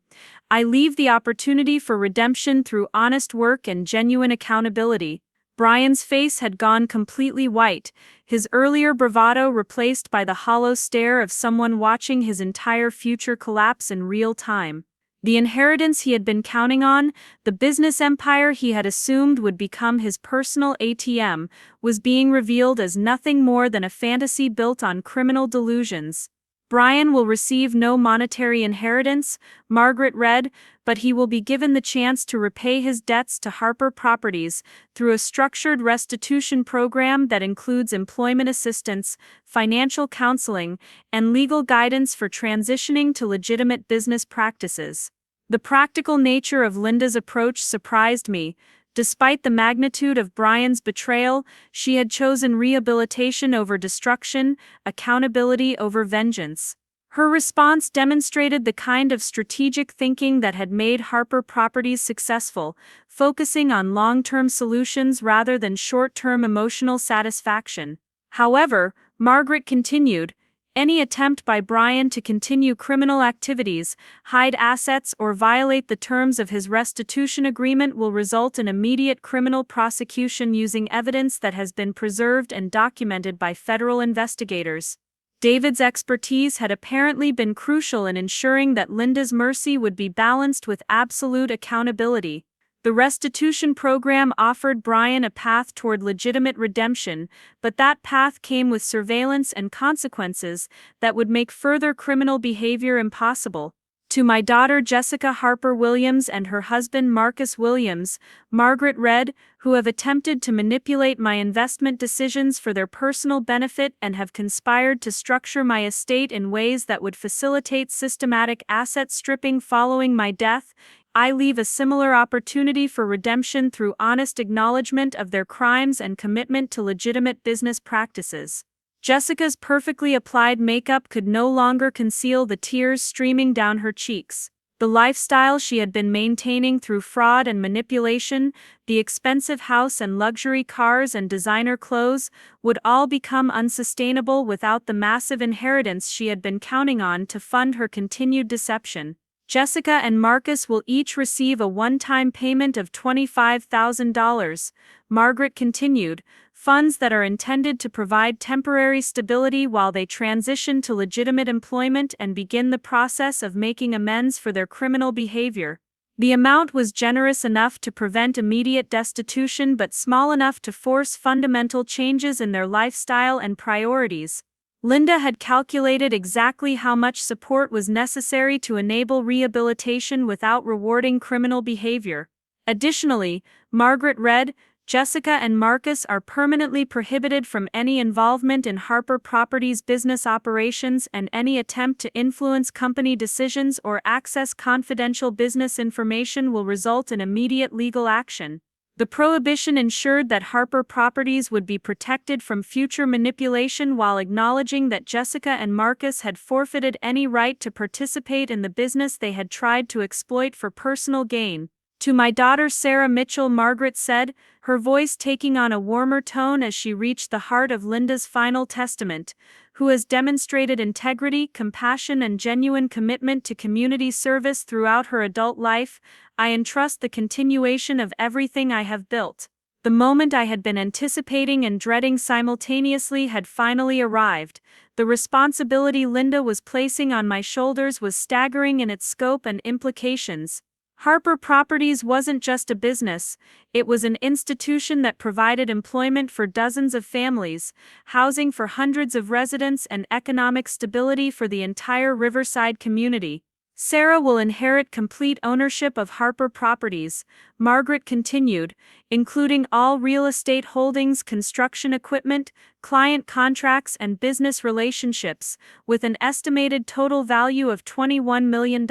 I leave the opportunity for redemption through honest work and genuine accountability. Brian's face had gone completely white, his earlier bravado replaced by the hollow stare of someone watching his entire future collapse in real time. The inheritance he had been counting on, the business empire he had assumed would become his personal ATM, was being revealed as nothing more than a fantasy built on criminal delusions. Brian will receive no monetary inheritance, Margaret read, but he will be given the chance to repay his debts to Harper Properties through a structured restitution program that includes employment assistance, financial counseling, and legal guidance for transitioning to legitimate business practices. The practical nature of Linda's approach surprised me. Despite the magnitude of Brian's betrayal, she had chosen rehabilitation over destruction, accountability over vengeance. Her response demonstrated the kind of strategic thinking that had made Harper Properties successful, focusing on long-term solutions rather than short-term emotional satisfaction. However, Margaret continued, any attempt by Brian to continue criminal activities, hide assets, or violate the terms of his restitution agreement will result in immediate criminal prosecution using evidence that has been preserved and documented by federal investigators. David's expertise had apparently been crucial in ensuring that Linda's mercy would be balanced with absolute accountability. The restitution program offered Brian a path toward legitimate redemption, but that path came with surveillance and consequences that would make further criminal behavior impossible. To my daughter Jessica Harper Williams and her husband Marcus Williams, Margaret Red, who have attempted to manipulate my investment decisions for their personal benefit and have conspired to structure my estate in ways that would facilitate systematic asset stripping following my death, I leave a similar opportunity for redemption through honest acknowledgement of their crimes and commitment to legitimate business practices. Jessica's perfectly applied makeup could no longer conceal the tears streaming down her cheeks. The lifestyle she had been maintaining through fraud and manipulation, the expensive house and luxury cars and designer clothes, would all become unsustainable without the massive inheritance she had been counting on to fund her continued deception. Jessica and Marcus will each receive a one-time payment of $25,000, Margaret continued, funds that are intended to provide temporary stability while they transition to legitimate employment and begin the process of making amends for their criminal behavior. The amount was generous enough to prevent immediate destitution but small enough to force fundamental changes in their lifestyle and priorities. Linda had calculated exactly how much support was necessary to enable rehabilitation without rewarding criminal behavior. Additionally, Margaret Red, Jessica and Marcus are permanently prohibited from any involvement in Harper Properties' business operations, and any attempt to influence company decisions or access confidential business information will result in immediate legal action. The prohibition ensured that Harper Properties would be protected from future manipulation while acknowledging that Jessica and Marcus had forfeited any right to participate in the business they had tried to exploit for personal gain. To my daughter Sarah Mitchell, Margaret said, her voice taking on a warmer tone as she reached the heart of Linda's final testament, who has demonstrated integrity, compassion, and genuine commitment to community service throughout her adult life, I entrust the continuation of everything I have built. The moment I had been anticipating and dreading simultaneously had finally arrived. The responsibility Linda was placing on my shoulders was staggering in its scope and implications. Harper Properties wasn't just a business, it was an institution that provided employment for dozens of families, housing for hundreds of residents, and economic stability for the entire Riverside community. Sarah will inherit complete ownership of Harper Properties, Margaret continued, including all real estate holdings, construction equipment, client contracts, and business relationships, with an estimated total value of $21 million.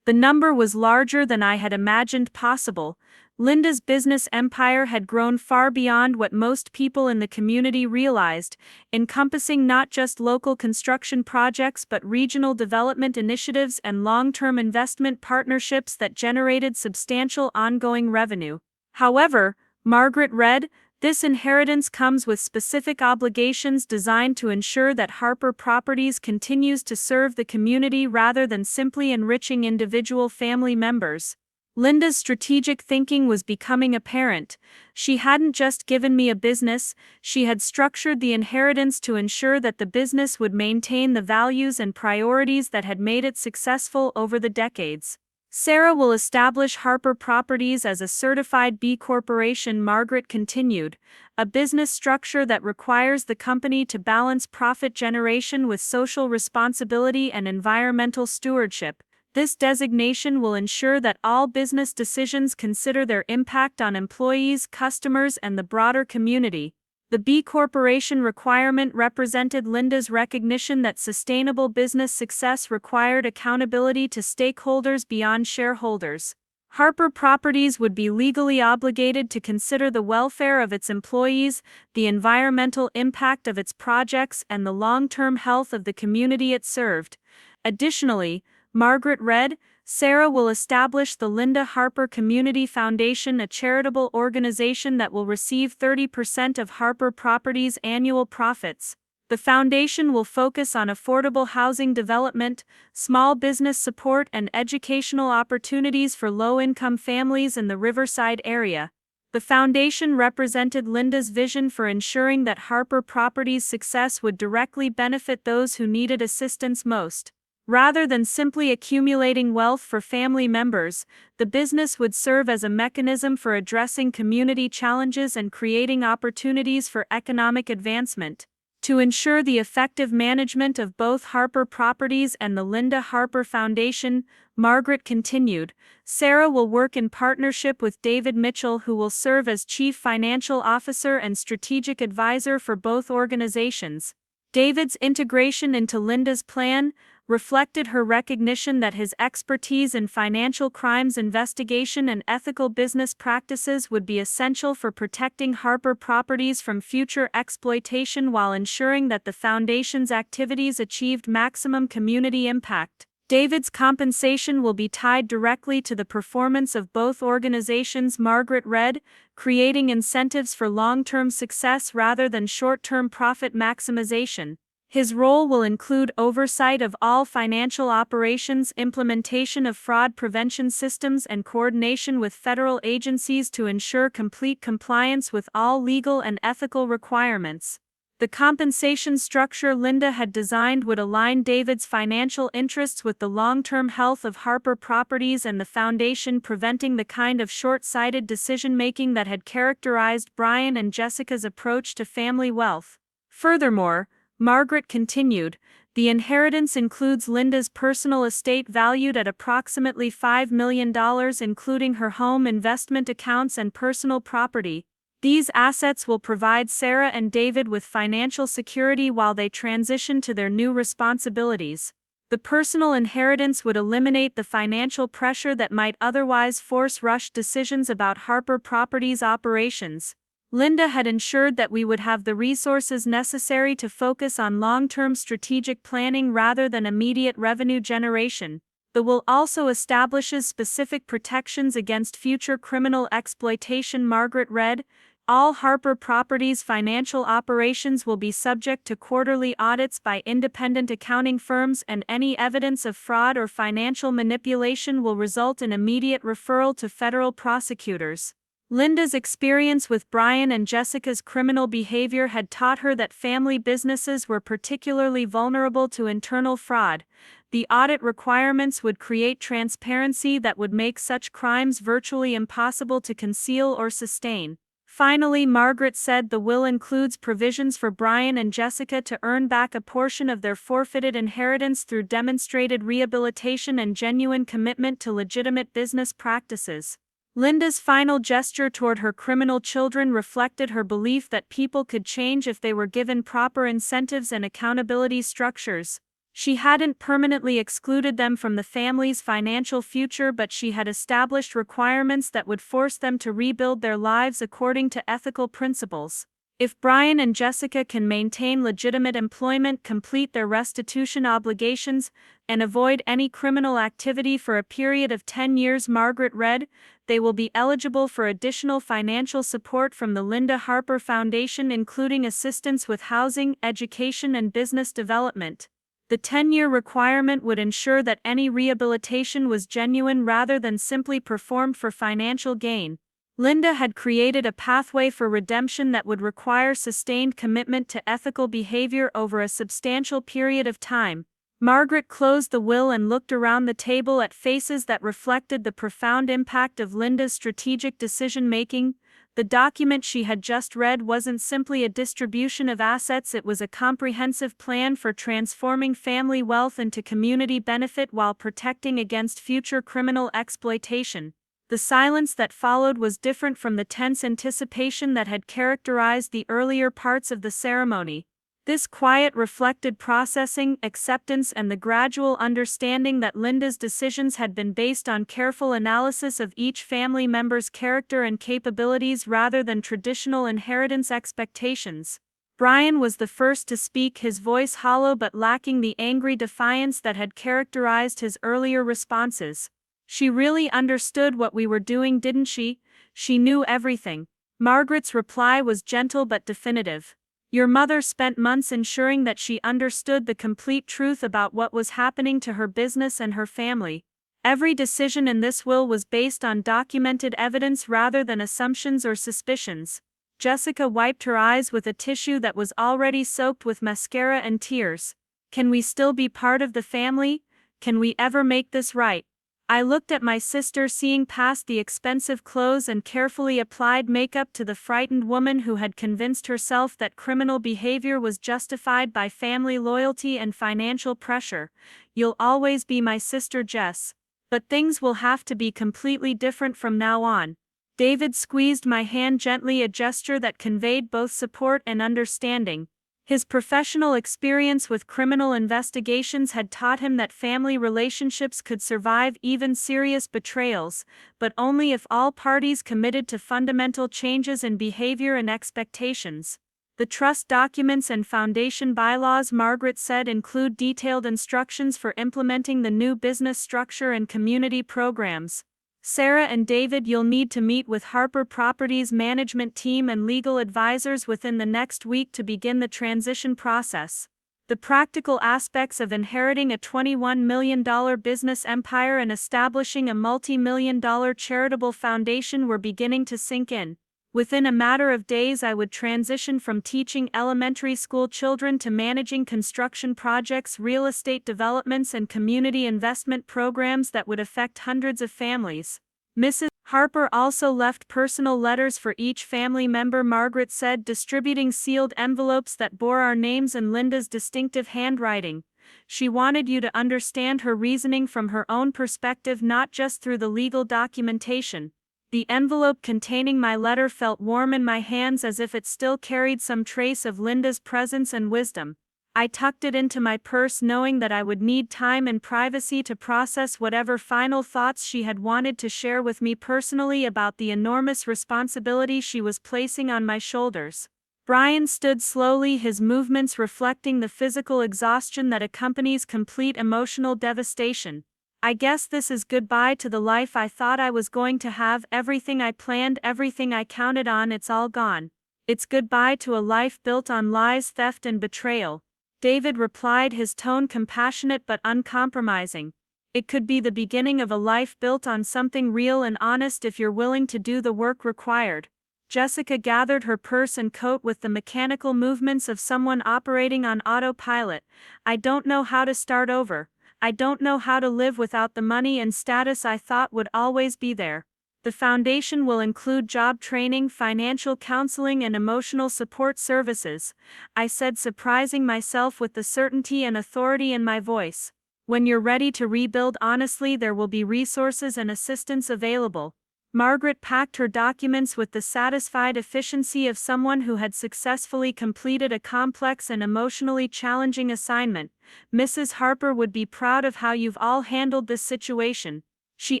The number was larger than I had imagined possible. Linda's business empire had grown far beyond what most people in the community realized, encompassing not just local construction projects but regional development initiatives and long-term investment partnerships that generated substantial ongoing revenue. However, Margaret Red, this inheritance comes with specific obligations designed to ensure that Harper Properties continues to serve the community rather than simply enriching individual family members. Linda's strategic thinking was becoming apparent. She hadn't just given me a business, she had structured the inheritance to ensure that the business would maintain the values and priorities that had made it successful over the decades. Sarah will establish Harper Properties as a certified B Corporation, Margaret continued, a business structure that requires the company to balance profit generation with social responsibility and environmental stewardship. This designation will ensure that all business decisions consider their impact on employees, customers, and the broader community. The B Corporation requirement represented Linda's recognition that sustainable business success required accountability to stakeholders beyond shareholders. Harper Properties would be legally obligated to consider the welfare of its employees, the environmental impact of its projects, and the long-term health of the community it served. Additionally, Margaret Red, Sarah will establish the Linda Harper Community Foundation, a charitable organization that will receive 30% of Harper Properties' annual profits. The foundation will focus on affordable housing development, small business support, and educational opportunities for low-income families in the Riverside area. The foundation represented Linda's vision for ensuring that Harper Properties' success would directly benefit those who needed assistance most. Rather than simply accumulating wealth for family members, the business would serve as a mechanism for addressing community challenges and creating opportunities for economic advancement. To ensure the effective management of both Harper Properties and the Linda Harper Foundation, Margaret continued, Sarah will work in partnership with David Mitchell, who will serve as Chief Financial Officer and Strategic Advisor for both organizations. David's integration into Linda's plan reflected her recognition that his expertise in financial crimes investigation and ethical business practices would be essential for protecting Harper Properties from future exploitation while ensuring that the foundation's activities achieved maximum community impact. David's compensation will be tied directly to the performance of both organizations, Margaret read, creating incentives for long-term success rather than short-term profit maximization. His role will include oversight of all financial operations, implementation of fraud prevention systems, and coordination with federal agencies to ensure complete compliance with all legal and ethical requirements. The compensation structure Linda had designed would align David's financial interests with the long-term health of Harper Properties and the foundation, preventing the kind of short-sighted decision-making that had characterized Brian and Jessica's approach to family wealth. Furthermore, Margaret continued, the inheritance includes Linda's personal estate valued at approximately $5 million, including her home, investment accounts, and personal property. These assets will provide Sarah and David with financial security while they transition to their new responsibilities. The personal inheritance would eliminate the financial pressure that might otherwise force rushed decisions about Harper Properties' operations. Linda had ensured that we would have the resources necessary to focus on long-term strategic planning rather than immediate revenue generation. The will also establishes specific protections against future criminal exploitation, Margaret read. All Harper Properties financial operations will be subject to quarterly audits by independent accounting firms, and any evidence of fraud or financial manipulation will result in immediate referral to federal prosecutors. Linda's experience with Brian and Jessica's criminal behavior had taught her that family businesses were particularly vulnerable to internal fraud. The audit requirements would create transparency that would make such crimes virtually impossible to conceal or sustain. Finally, Margaret said the will includes provisions for Brian and Jessica to earn back a portion of their forfeited inheritance through demonstrated rehabilitation and genuine commitment to legitimate business practices. Linda's final gesture toward her criminal children reflected her belief that people could change if they were given proper incentives and accountability structures. She hadn't permanently excluded them from the family's financial future, but she had established requirements that would force them to rebuild their lives according to ethical principles. If Brian and Jessica can maintain legitimate employment, complete their restitution obligations, and avoid any criminal activity for a period of 10 years, Margaret read, they will be eligible for additional financial support from the Linda Harper Foundation, including assistance with housing, education, and business development. The 10-year requirement would ensure that any rehabilitation was genuine rather than simply performed for financial gain. Linda had created a pathway for redemption that would require sustained commitment to ethical behavior over a substantial period of time. Margaret closed the will and looked around the table at faces that reflected the profound impact of Linda's strategic decision-making. The document she had just read wasn't simply a distribution of assets, it was a comprehensive plan for transforming family wealth into community benefit while protecting against future criminal exploitation. The silence that followed was different from the tense anticipation that had characterized the earlier parts of the ceremony. This quiet reflected processing, acceptance, and the gradual understanding that Linda's decisions had been based on careful analysis of each family member's character and capabilities rather than traditional inheritance expectations. Brian was the first to speak, his voice hollow but lacking the angry defiance that had characterized his earlier responses. She really understood what we were doing, didn't she? She knew everything. Margaret's reply was gentle but definitive. Your mother spent months ensuring that she understood the complete truth about what was happening to her business and her family. Every decision in this will was based on documented evidence rather than assumptions or suspicions. Jessica wiped her eyes with a tissue that was already soaked with mascara and tears. Can we still be part of the family? Can we ever make this right? I looked at my sister, seeing past the expensive clothes and carefully applied makeup to the frightened woman who had convinced herself that criminal behavior was justified by family loyalty and financial pressure. You'll always be my sister, Jess. But things will have to be completely different from now on. David squeezed my hand gently, a gesture that conveyed both support and understanding. His professional experience with criminal investigations had taught him that family relationships could survive even serious betrayals, but only if all parties committed to fundamental changes in behavior and expectations. The trust documents and foundation bylaws, Margaret said, include detailed instructions for implementing the new business structure and community programs. Sarah and David, you'll need to meet with Harper Properties' management team and legal advisors within the next week to begin the transition process. The practical aspects of inheriting a $21 million business empire and establishing a multi-million-dollar charitable foundation were beginning to sink in. Within a matter of days, I would transition from teaching elementary school children to managing construction projects, real estate developments, and community investment programs that would affect hundreds of families. Mrs. Harper also left personal letters for each family member, Margaret said, distributing sealed envelopes that bore our names and Linda's distinctive handwriting. She wanted you to understand her reasoning from her own perspective, not just through the legal documentation. The envelope containing my letter felt warm in my hands, as if it still carried some trace of Linda's presence and wisdom. I tucked it into my purse, knowing that I would need time and privacy to process whatever final thoughts she had wanted to share with me personally about the enormous responsibility she was placing on my shoulders. Brian stood slowly, his movements reflecting the physical exhaustion that accompanies complete emotional devastation. I guess this is goodbye to the life I thought I was going to have. Everything I planned, everything I counted on, it's all gone. It's goodbye to a life built on lies, theft, and betrayal. David replied, his tone compassionate but uncompromising. It could be the beginning of a life built on something real and honest if you're willing to do the work required. Jessica gathered her purse and coat with the mechanical movements of someone operating on autopilot. I don't know how to start over. I don't know how to live without the money and status I thought would always be there. The foundation will include job training, financial counseling, and emotional support services, I said, surprising myself with the certainty and authority in my voice. When you're ready to rebuild honestly, there will be resources and assistance available. Margaret packed her documents with the satisfied efficiency of someone who had successfully completed a complex and emotionally challenging assignment. Mrs. Harper would be proud of how you've all handled this situation. She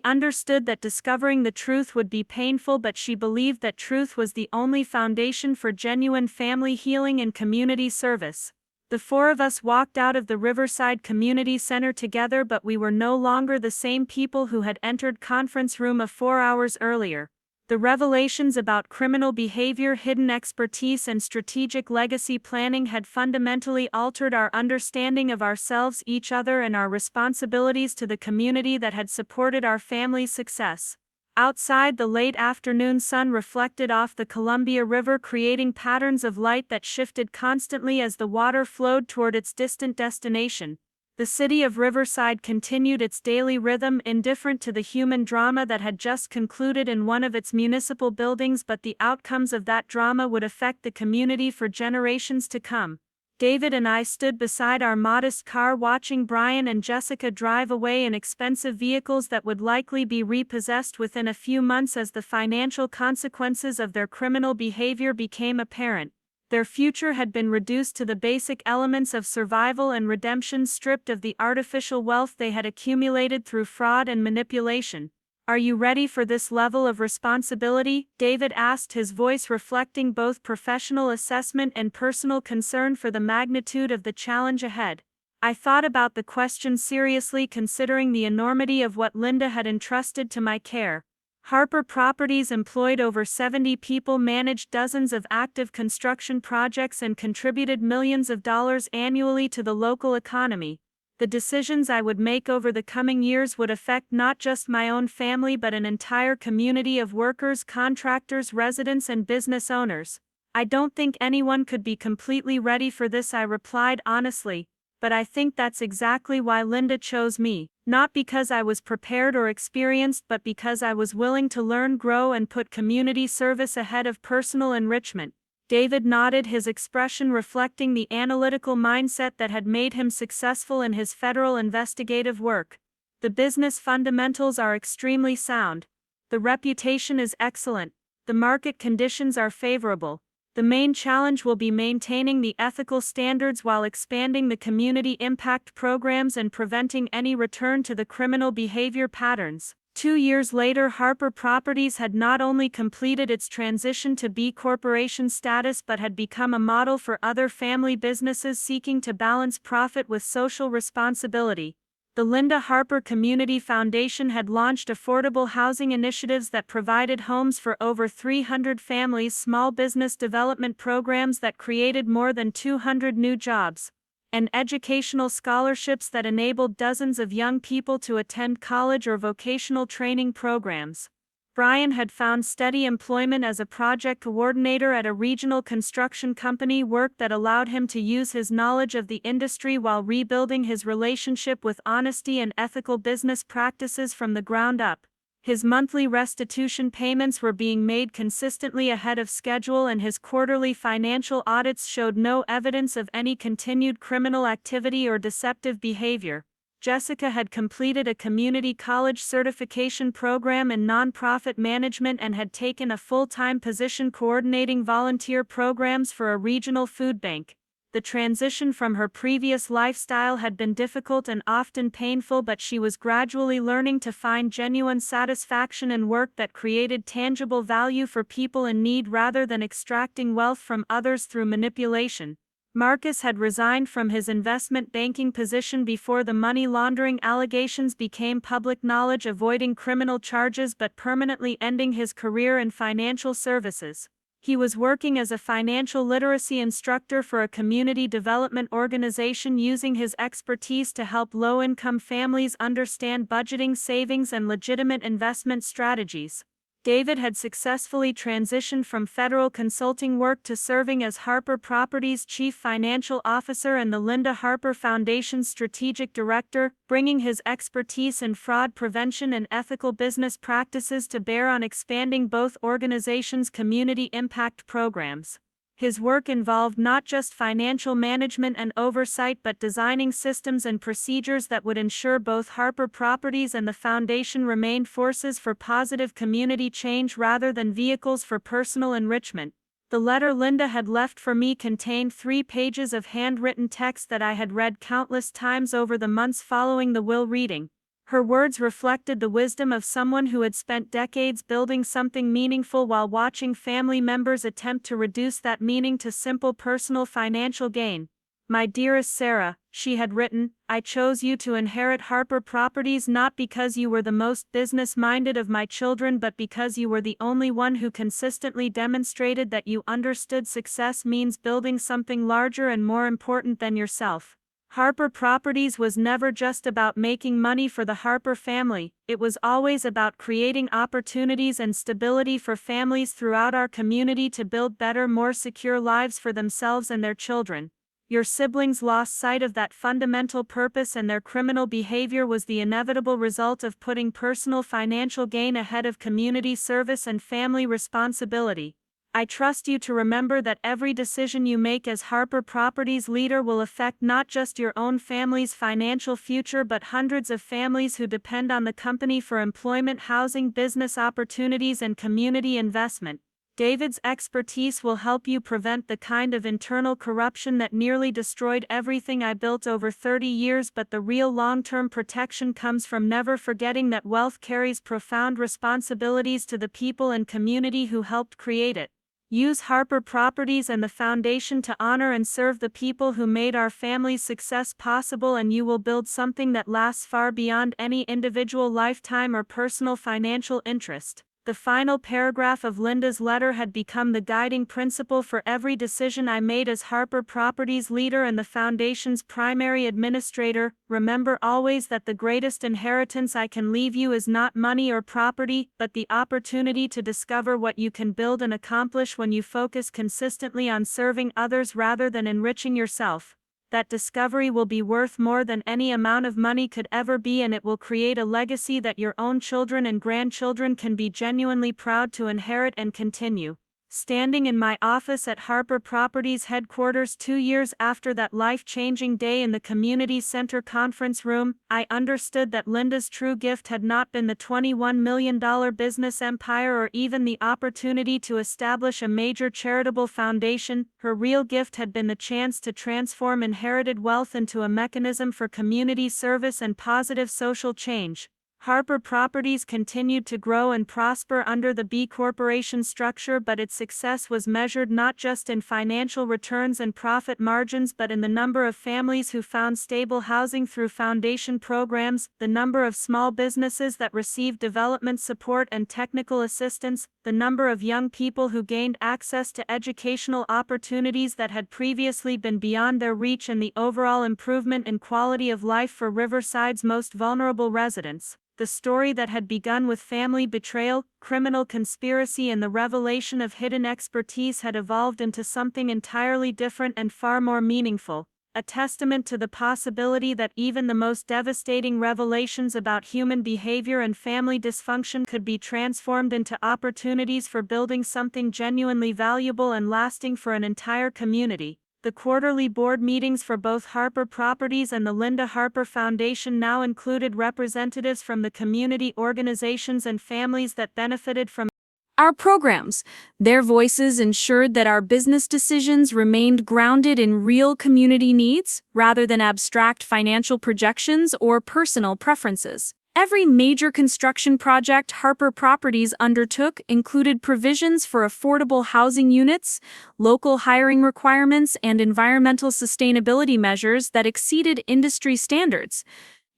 understood that discovering the truth would be painful, but she believed that truth was the only foundation for genuine family healing and community service. The four of us walked out of the Riverside Community Center together, but we were no longer the same people who had entered conference room 4 hours earlier. The revelations about criminal behavior, hidden expertise, and strategic legacy planning had fundamentally altered our understanding of ourselves, each other, and our responsibilities to the community that had supported our family's success. Outside, the late afternoon sun reflected off the Columbia River, creating patterns of light that shifted constantly as the water flowed toward its distant destination. The city of Riverside continued its daily rhythm, indifferent to the human drama that had just concluded in one of its municipal buildings, but the outcomes of that drama would affect the community for generations to come. David and I stood beside our modest car, watching Brian and Jessica drive away in expensive vehicles that would likely be repossessed within a few months as the financial consequences of their criminal behavior became apparent. Their future had been reduced to the basic elements of survival and redemption, stripped of the artificial wealth they had accumulated through fraud and manipulation. Are you ready for this level of responsibility? David asked, his voice reflecting both professional assessment and personal concern for the magnitude of the challenge ahead. I thought about the question seriously, considering the enormity of what Linda had entrusted to my care. Harper Properties employed over 70 people, managed dozens of active construction projects, and contributed millions of dollars annually to the local economy. The decisions I would make over the coming years would affect not just my own family but an entire community of workers, contractors, residents, and business owners. I don't think anyone could be completely ready for this, I replied honestly. But I think that's exactly why Linda chose me, not because I was prepared or experienced, but because I was willing to learn, grow, and put community service ahead of personal enrichment. David nodded, his expression reflecting the analytical mindset that had made him successful in his federal investigative work. The business fundamentals are extremely sound. The reputation is excellent. The market conditions are favorable. The main challenge will be maintaining the ethical standards while expanding the community impact programs and preventing any return to the criminal behavior patterns. 2 years later, Harper Properties had not only completed its transition to B Corporation status but had become a model for other family businesses seeking to balance profit with social responsibility. The Linda Harper Community Foundation had launched affordable housing initiatives that provided homes for over 300 families, small business development programs that created more than 200 new jobs, and educational scholarships that enabled dozens of young people to attend college or vocational training programs. Brian had found steady employment as a project coordinator at a regional construction company, work that allowed him to use his knowledge of the industry while rebuilding his relationship with honesty and ethical business practices from the ground up. His monthly restitution payments were being made consistently ahead of schedule, and his quarterly financial audits showed no evidence of any continued criminal activity or deceptive behavior. Jessica had completed a community college certification program in nonprofit management and had taken a full-time position coordinating volunteer programs for a regional food bank. The transition from her previous lifestyle had been difficult and often painful, but she was gradually learning to find genuine satisfaction in work that created tangible value for people in need rather than extracting wealth from others through manipulation. Marcus had resigned from his investment banking position before the money laundering allegations became public knowledge, avoiding criminal charges but permanently ending his career in financial services. He was working as a financial literacy instructor for a community development organization, using his expertise to help low-income families understand budgeting, savings, and legitimate investment strategies. David had successfully transitioned from federal consulting work to serving as Harper Properties' chief financial officer and the Linda Harper Foundation's strategic director, bringing his expertise in fraud prevention and ethical business practices to bear on expanding both organizations' community impact programs. His work involved not just financial management and oversight but designing systems and procedures that would ensure both Harper Properties and the Foundation remained forces for positive community change rather than vehicles for personal enrichment. The letter Linda had left for me contained 3 pages of handwritten text that I had read countless times over the months following the will reading. Her words reflected the wisdom of someone who had spent decades building something meaningful while watching family members attempt to reduce that meaning to simple personal financial gain. "My dearest Sarah," she had written, "I chose you to inherit Harper Properties not because you were the most business-minded of my children but because you were the only one who consistently demonstrated that you understood success means building something larger and more important than yourself." Harper Properties was never just about making money for the Harper family, it was always about creating opportunities and stability for families throughout our community to build better, more secure lives for themselves and their children. Your siblings lost sight of that fundamental purpose, and their criminal behavior was the inevitable result of putting personal financial gain ahead of community service and family responsibility. I trust you to remember that every decision you make as Harper Properties leader will affect not just your own family's financial future but hundreds of families who depend on the company for employment, housing, business opportunities, and community investment. David's expertise will help you prevent the kind of internal corruption that nearly destroyed everything I built over 30 years, but the real long-term protection comes from never forgetting that wealth carries profound responsibilities to the people and community who helped create it. Use Harper Properties and the Foundation to honor and serve the people who made our family's success possible, and you will build something that lasts far beyond any individual lifetime or personal financial interest. The final paragraph of Linda's letter had become the guiding principle for every decision I made as Harper Properties leader and the Foundation's primary administrator. Remember always that the greatest inheritance I can leave you is not money or property, but the opportunity to discover what you can build and accomplish when you focus consistently on serving others rather than enriching yourself. That discovery will be worth more than any amount of money could ever be, and it will create a legacy that your own children and grandchildren can be genuinely proud to inherit and continue. Standing in my office at Harper Properties headquarters 2 years after that life-changing day in the community center conference room, I understood that Linda's true gift had not been the $21 million business empire or even the opportunity to establish a major charitable foundation. Her real gift had been the chance to transform inherited wealth into a mechanism for community service and positive social change. Harper Properties continued to grow and prosper under the B Corporation structure, but its success was measured not just in financial returns and profit margins but in the number of families who found stable housing through foundation programs, the number of small businesses that received development support and technical assistance, the number of young people who gained access to educational opportunities that had previously been beyond their reach, and the overall improvement in quality of life for Riverside's most vulnerable residents. The story that had begun with family betrayal, criminal conspiracy, and the revelation of hidden expertise had evolved into something entirely different and far more meaningful, a testament to the possibility that even the most devastating revelations about human behavior and family dysfunction could be transformed into opportunities for building something genuinely valuable and lasting for an entire community. The quarterly board meetings for both Harper Properties and the Linda Harper Foundation now included representatives from the community organizations and families that benefited from our programs. Their voices ensured that our business decisions remained grounded in real community needs, rather than abstract financial projections or personal preferences. Every major construction project Harper Properties undertook included provisions for affordable housing units, local hiring requirements, and environmental sustainability measures that exceeded industry standards.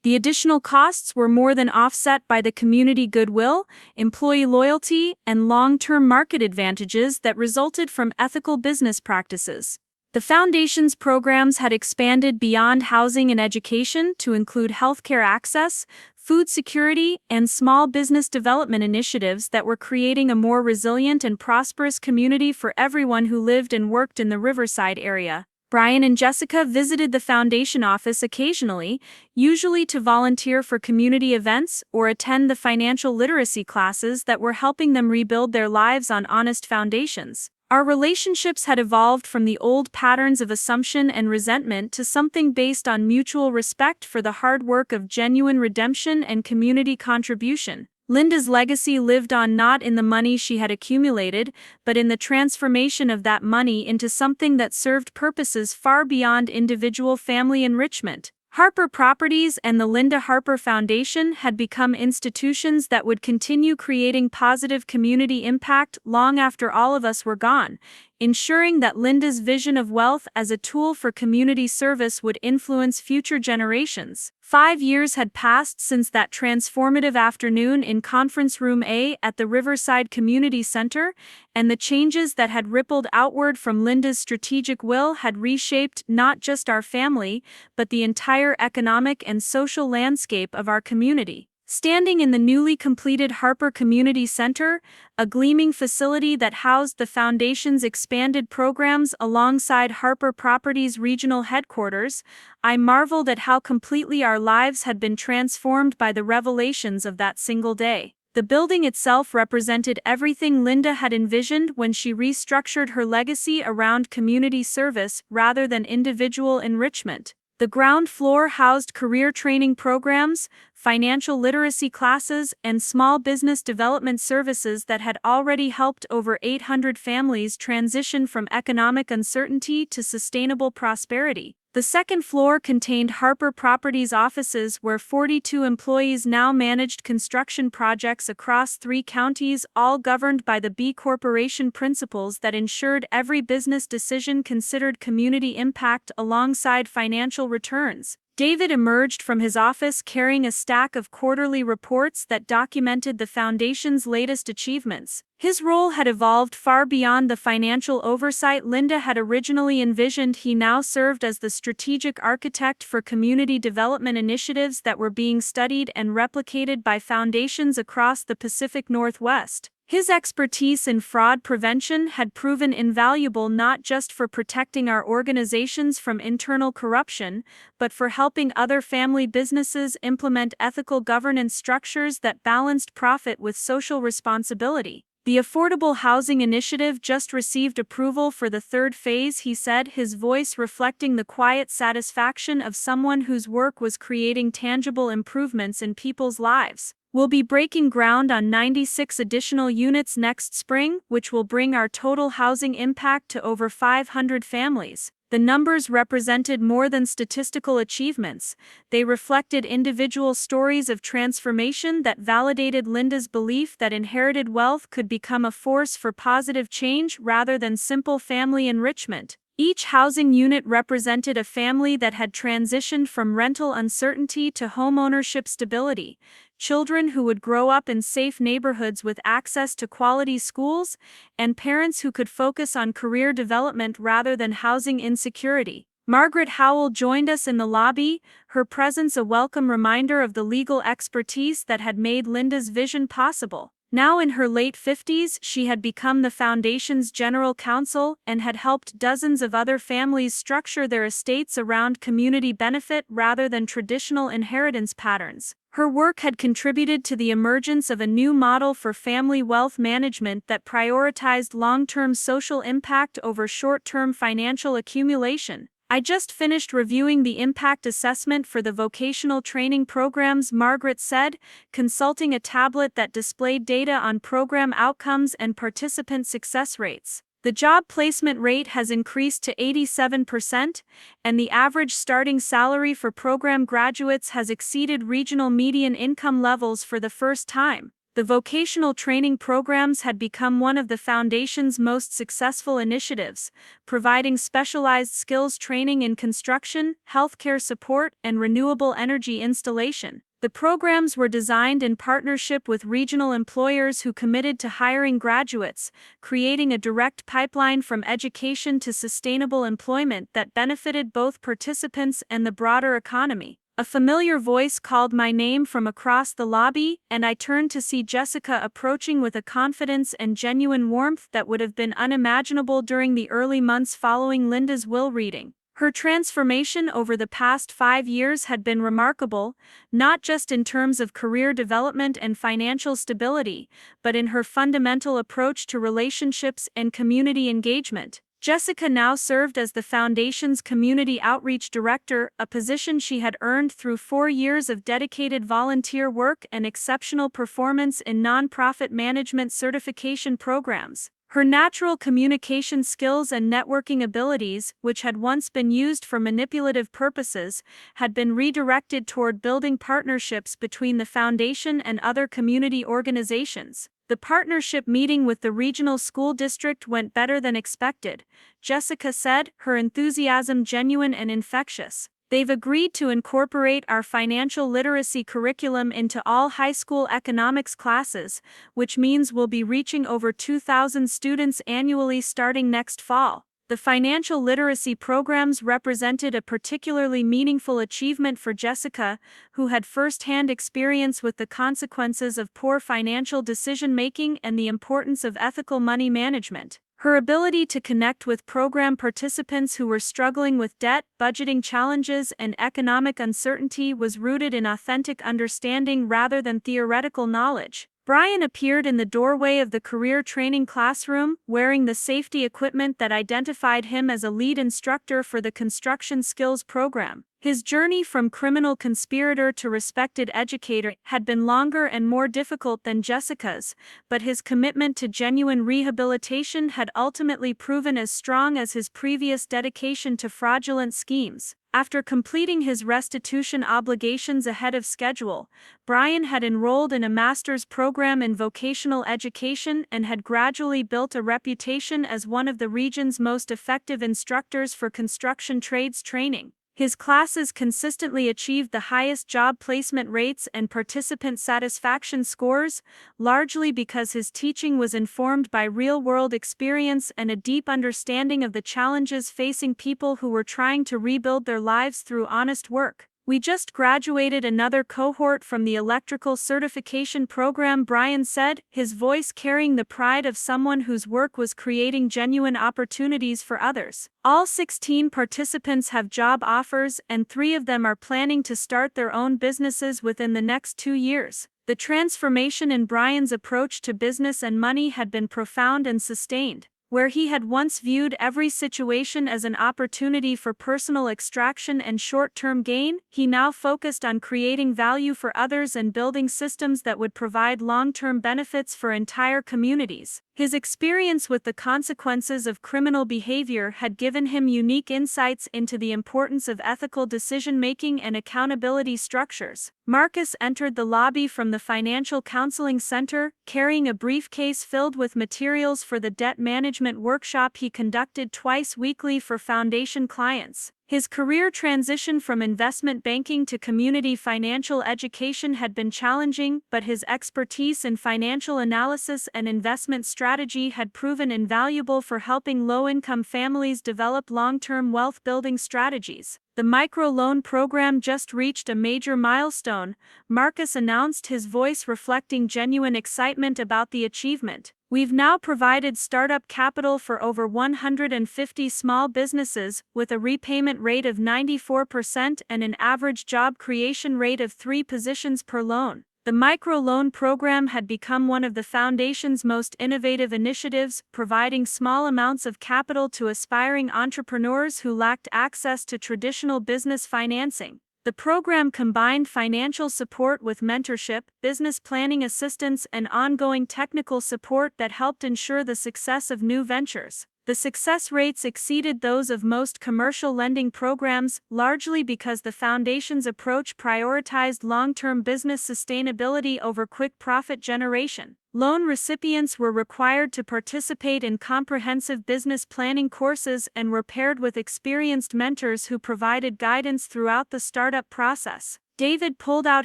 The additional costs were more than offset by the community goodwill, employee loyalty, and long-term market advantages that resulted from ethical business practices. The Foundation's programs had expanded beyond housing and education to include healthcare access, food security, and small business development initiatives that were creating a more resilient and prosperous community for everyone who lived and worked in the Riverside area. Brian and Jessica visited the Foundation office occasionally, usually to volunteer for community events or attend the financial literacy classes that were helping them rebuild their lives on honest foundations. Our relationships had evolved from the old patterns of assumption and resentment to something based on mutual respect for the hard work of genuine redemption and community contribution. Linda's legacy lived on not in the money she had accumulated, but in the transformation of that money into something that served purposes far beyond individual family enrichment. Harper Properties and the Linda Harper Foundation had become institutions that would continue creating positive community impact long after all of us were gone, ensuring that Linda's vision of wealth as a tool for community service would influence future generations. 5 years had passed since that transformative afternoon in Conference Room A at the Riverside Community Center, and the changes that had rippled outward from Linda's strategic will had reshaped not just our family, but the entire economic and social landscape of our community. Standing in the newly completed Harper Community Center, a gleaming facility that housed the Foundation's expanded programs alongside Harper Properties' regional headquarters, I marveled at how completely our lives had been transformed by the revelations of that single day. The building itself represented everything Linda had envisioned when she restructured her legacy around community service rather than individual enrichment. The ground floor housed career training programs, financial literacy classes, and small business development services that had already helped over 800 families transition from economic uncertainty to sustainable prosperity. The second floor contained Harper Properties offices where 42 employees now managed construction projects across 3 counties, all governed by the B Corporation principles that ensured every business decision considered community impact alongside financial returns. David emerged from his office carrying a stack of quarterly reports that documented the Foundation's latest achievements. His role had evolved far beyond the financial oversight Linda had originally envisioned. He now served as the strategic architect for community development initiatives that were being studied and replicated by foundations across the Pacific Northwest. His expertise in fraud prevention had proven invaluable not just for protecting our organizations from internal corruption, but for helping other family businesses implement ethical governance structures that balanced profit with social responsibility. The Affordable Housing Initiative just received approval for the third phase, he said, his voice reflecting the quiet satisfaction of someone whose work was creating tangible improvements in people's lives. We'll be breaking ground on 96 additional units next spring, which will bring our total housing impact to over 500 families. The numbers represented more than statistical achievements. They reflected individual stories of transformation that validated Linda's belief that inherited wealth could become a force for positive change rather than simple family enrichment. Each housing unit represented a family that had transitioned from rental uncertainty to homeownership stability, children who would grow up in safe neighborhoods with access to quality schools, and parents who could focus on career development rather than housing insecurity. Margaret Howell joined us in the lobby, her presence a welcome reminder of the legal expertise that had made Linda's vision possible. Now in her late 50s, she had become the Foundation's general counsel and had helped dozens of other families structure their estates around community benefit rather than traditional inheritance patterns. Her work had contributed to the emergence of a new model for family wealth management that prioritized long-term social impact over short-term financial accumulation. I just finished reviewing the impact assessment for the vocational training programs, Margaret said, consulting a tablet that displayed data on program outcomes and participant success rates. The job placement rate has increased to 87%, and the average starting salary for program graduates has exceeded regional median income levels for the first time. The vocational training programs had become one of the Foundation's most successful initiatives, providing specialized skills training in construction, healthcare support, and renewable energy installation. The programs were designed in partnership with regional employers who committed to hiring graduates, creating a direct pipeline from education to sustainable employment that benefited both participants and the broader economy. A familiar voice called my name from across the lobby, and I turned to see Jessica approaching with a confidence and genuine warmth that would have been unimaginable during the early months following Linda's will reading. Her transformation over the past 5 years had been remarkable, not just in terms of career development and financial stability, but in her fundamental approach to relationships and community engagement. Jessica now served as the Foundation's Community Outreach Director, a position she had earned through 4 years of dedicated volunteer work and exceptional performance in nonprofit management certification programs. Her natural communication skills and networking abilities, which had once been used for manipulative purposes, had been redirected toward building partnerships between the Foundation and other community organizations. The partnership meeting with the regional school district went better than expected, Jessica said, her enthusiasm genuine and infectious. They've agreed to incorporate our financial literacy curriculum into all high school economics classes, which means we'll be reaching over 2,000 students annually starting next fall. The financial literacy programs represented a particularly meaningful achievement for Jessica, who had first-hand experience with the consequences of poor financial decision-making and the importance of ethical money management. Her ability to connect with program participants who were struggling with debt, budgeting challenges, and economic uncertainty was rooted in authentic understanding rather than theoretical knowledge. Brian appeared in the doorway of the career training classroom, wearing the safety equipment that identified him as a lead instructor for the construction skills program. His journey from criminal conspirator to respected educator had been longer and more difficult than Jessica's, but his commitment to genuine rehabilitation had ultimately proven as strong as his previous dedication to fraudulent schemes. After completing his restitution obligations ahead of schedule, Brian had enrolled in a master's program in vocational education and had gradually built a reputation as one of the region's most effective instructors for construction trades training. His classes consistently achieved the highest job placement rates and participant satisfaction scores, largely because his teaching was informed by real-world experience and a deep understanding of the challenges facing people who were trying to rebuild their lives through honest work. We just graduated another cohort from the electrical certification program, Brian said, his voice carrying the pride of someone whose work was creating genuine opportunities for others. All 16 participants have job offers, and 3 of them are planning to start their own businesses within the next 2 years. The transformation in Brian's approach to business and money had been profound and sustained. Where he had once viewed every situation as an opportunity for personal extraction and short-term gain, he now focused on creating value for others and building systems that would provide long-term benefits for entire communities. His experience with the consequences of criminal behavior had given him unique insights into the importance of ethical decision-making and accountability structures. Marcus entered the lobby from the Financial Counseling Center, carrying a briefcase filled with materials for the debt management workshop he conducted twice weekly for Foundation clients. His career transition from investment banking to community financial education had been challenging, but his expertise in financial analysis and investment strategy had proven invaluable for helping low-income families develop long-term wealth-building strategies. The microloan program just reached a major milestone, Marcus announced, his voice reflecting genuine excitement about the achievement. We've now provided startup capital for over 150 small businesses, with a repayment rate of 94% and an average job creation rate of 3 positions per loan. The microloan program had become one of the Foundation's most innovative initiatives, providing small amounts of capital to aspiring entrepreneurs who lacked access to traditional business financing. The program combined financial support with mentorship, business planning assistance, and ongoing technical support that helped ensure the success of new ventures. The success rates exceeded those of most commercial lending programs, largely because the Foundation's approach prioritized long-term business sustainability over quick profit generation. Loan recipients were required to participate in comprehensive business planning courses and were paired with experienced mentors who provided guidance throughout the startup process. David pulled out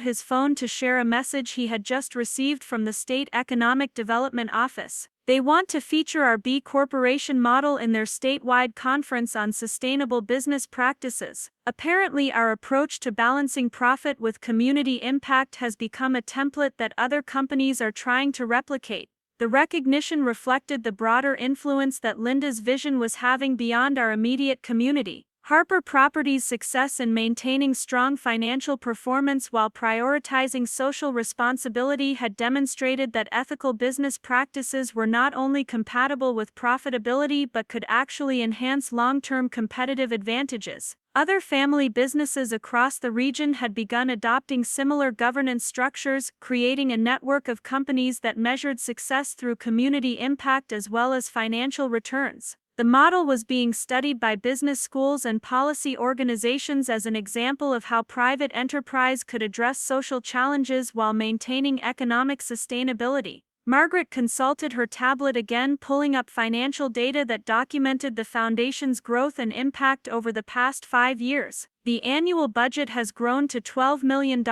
his phone to share a message he had just received from the State Economic Development Office. They want to feature our B Corporation model in their statewide conference on sustainable business practices. Apparently, our approach to balancing profit with community impact has become a template that other companies are trying to replicate. The recognition reflected the broader influence that Linda's vision was having beyond our immediate community. Harper Properties' success in maintaining strong financial performance while prioritizing social responsibility had demonstrated that ethical business practices were not only compatible with profitability but could actually enhance long-term competitive advantages. Other family businesses across the region had begun adopting similar governance structures, creating a network of companies that measured success through community impact as well as financial returns. The model was being studied by business schools and policy organizations as an example of how private enterprise could address social challenges while maintaining economic sustainability. Margaret consulted her tablet again, pulling up financial data that documented the Foundation's growth and impact over the past 5 years. The annual budget has grown to $12 million,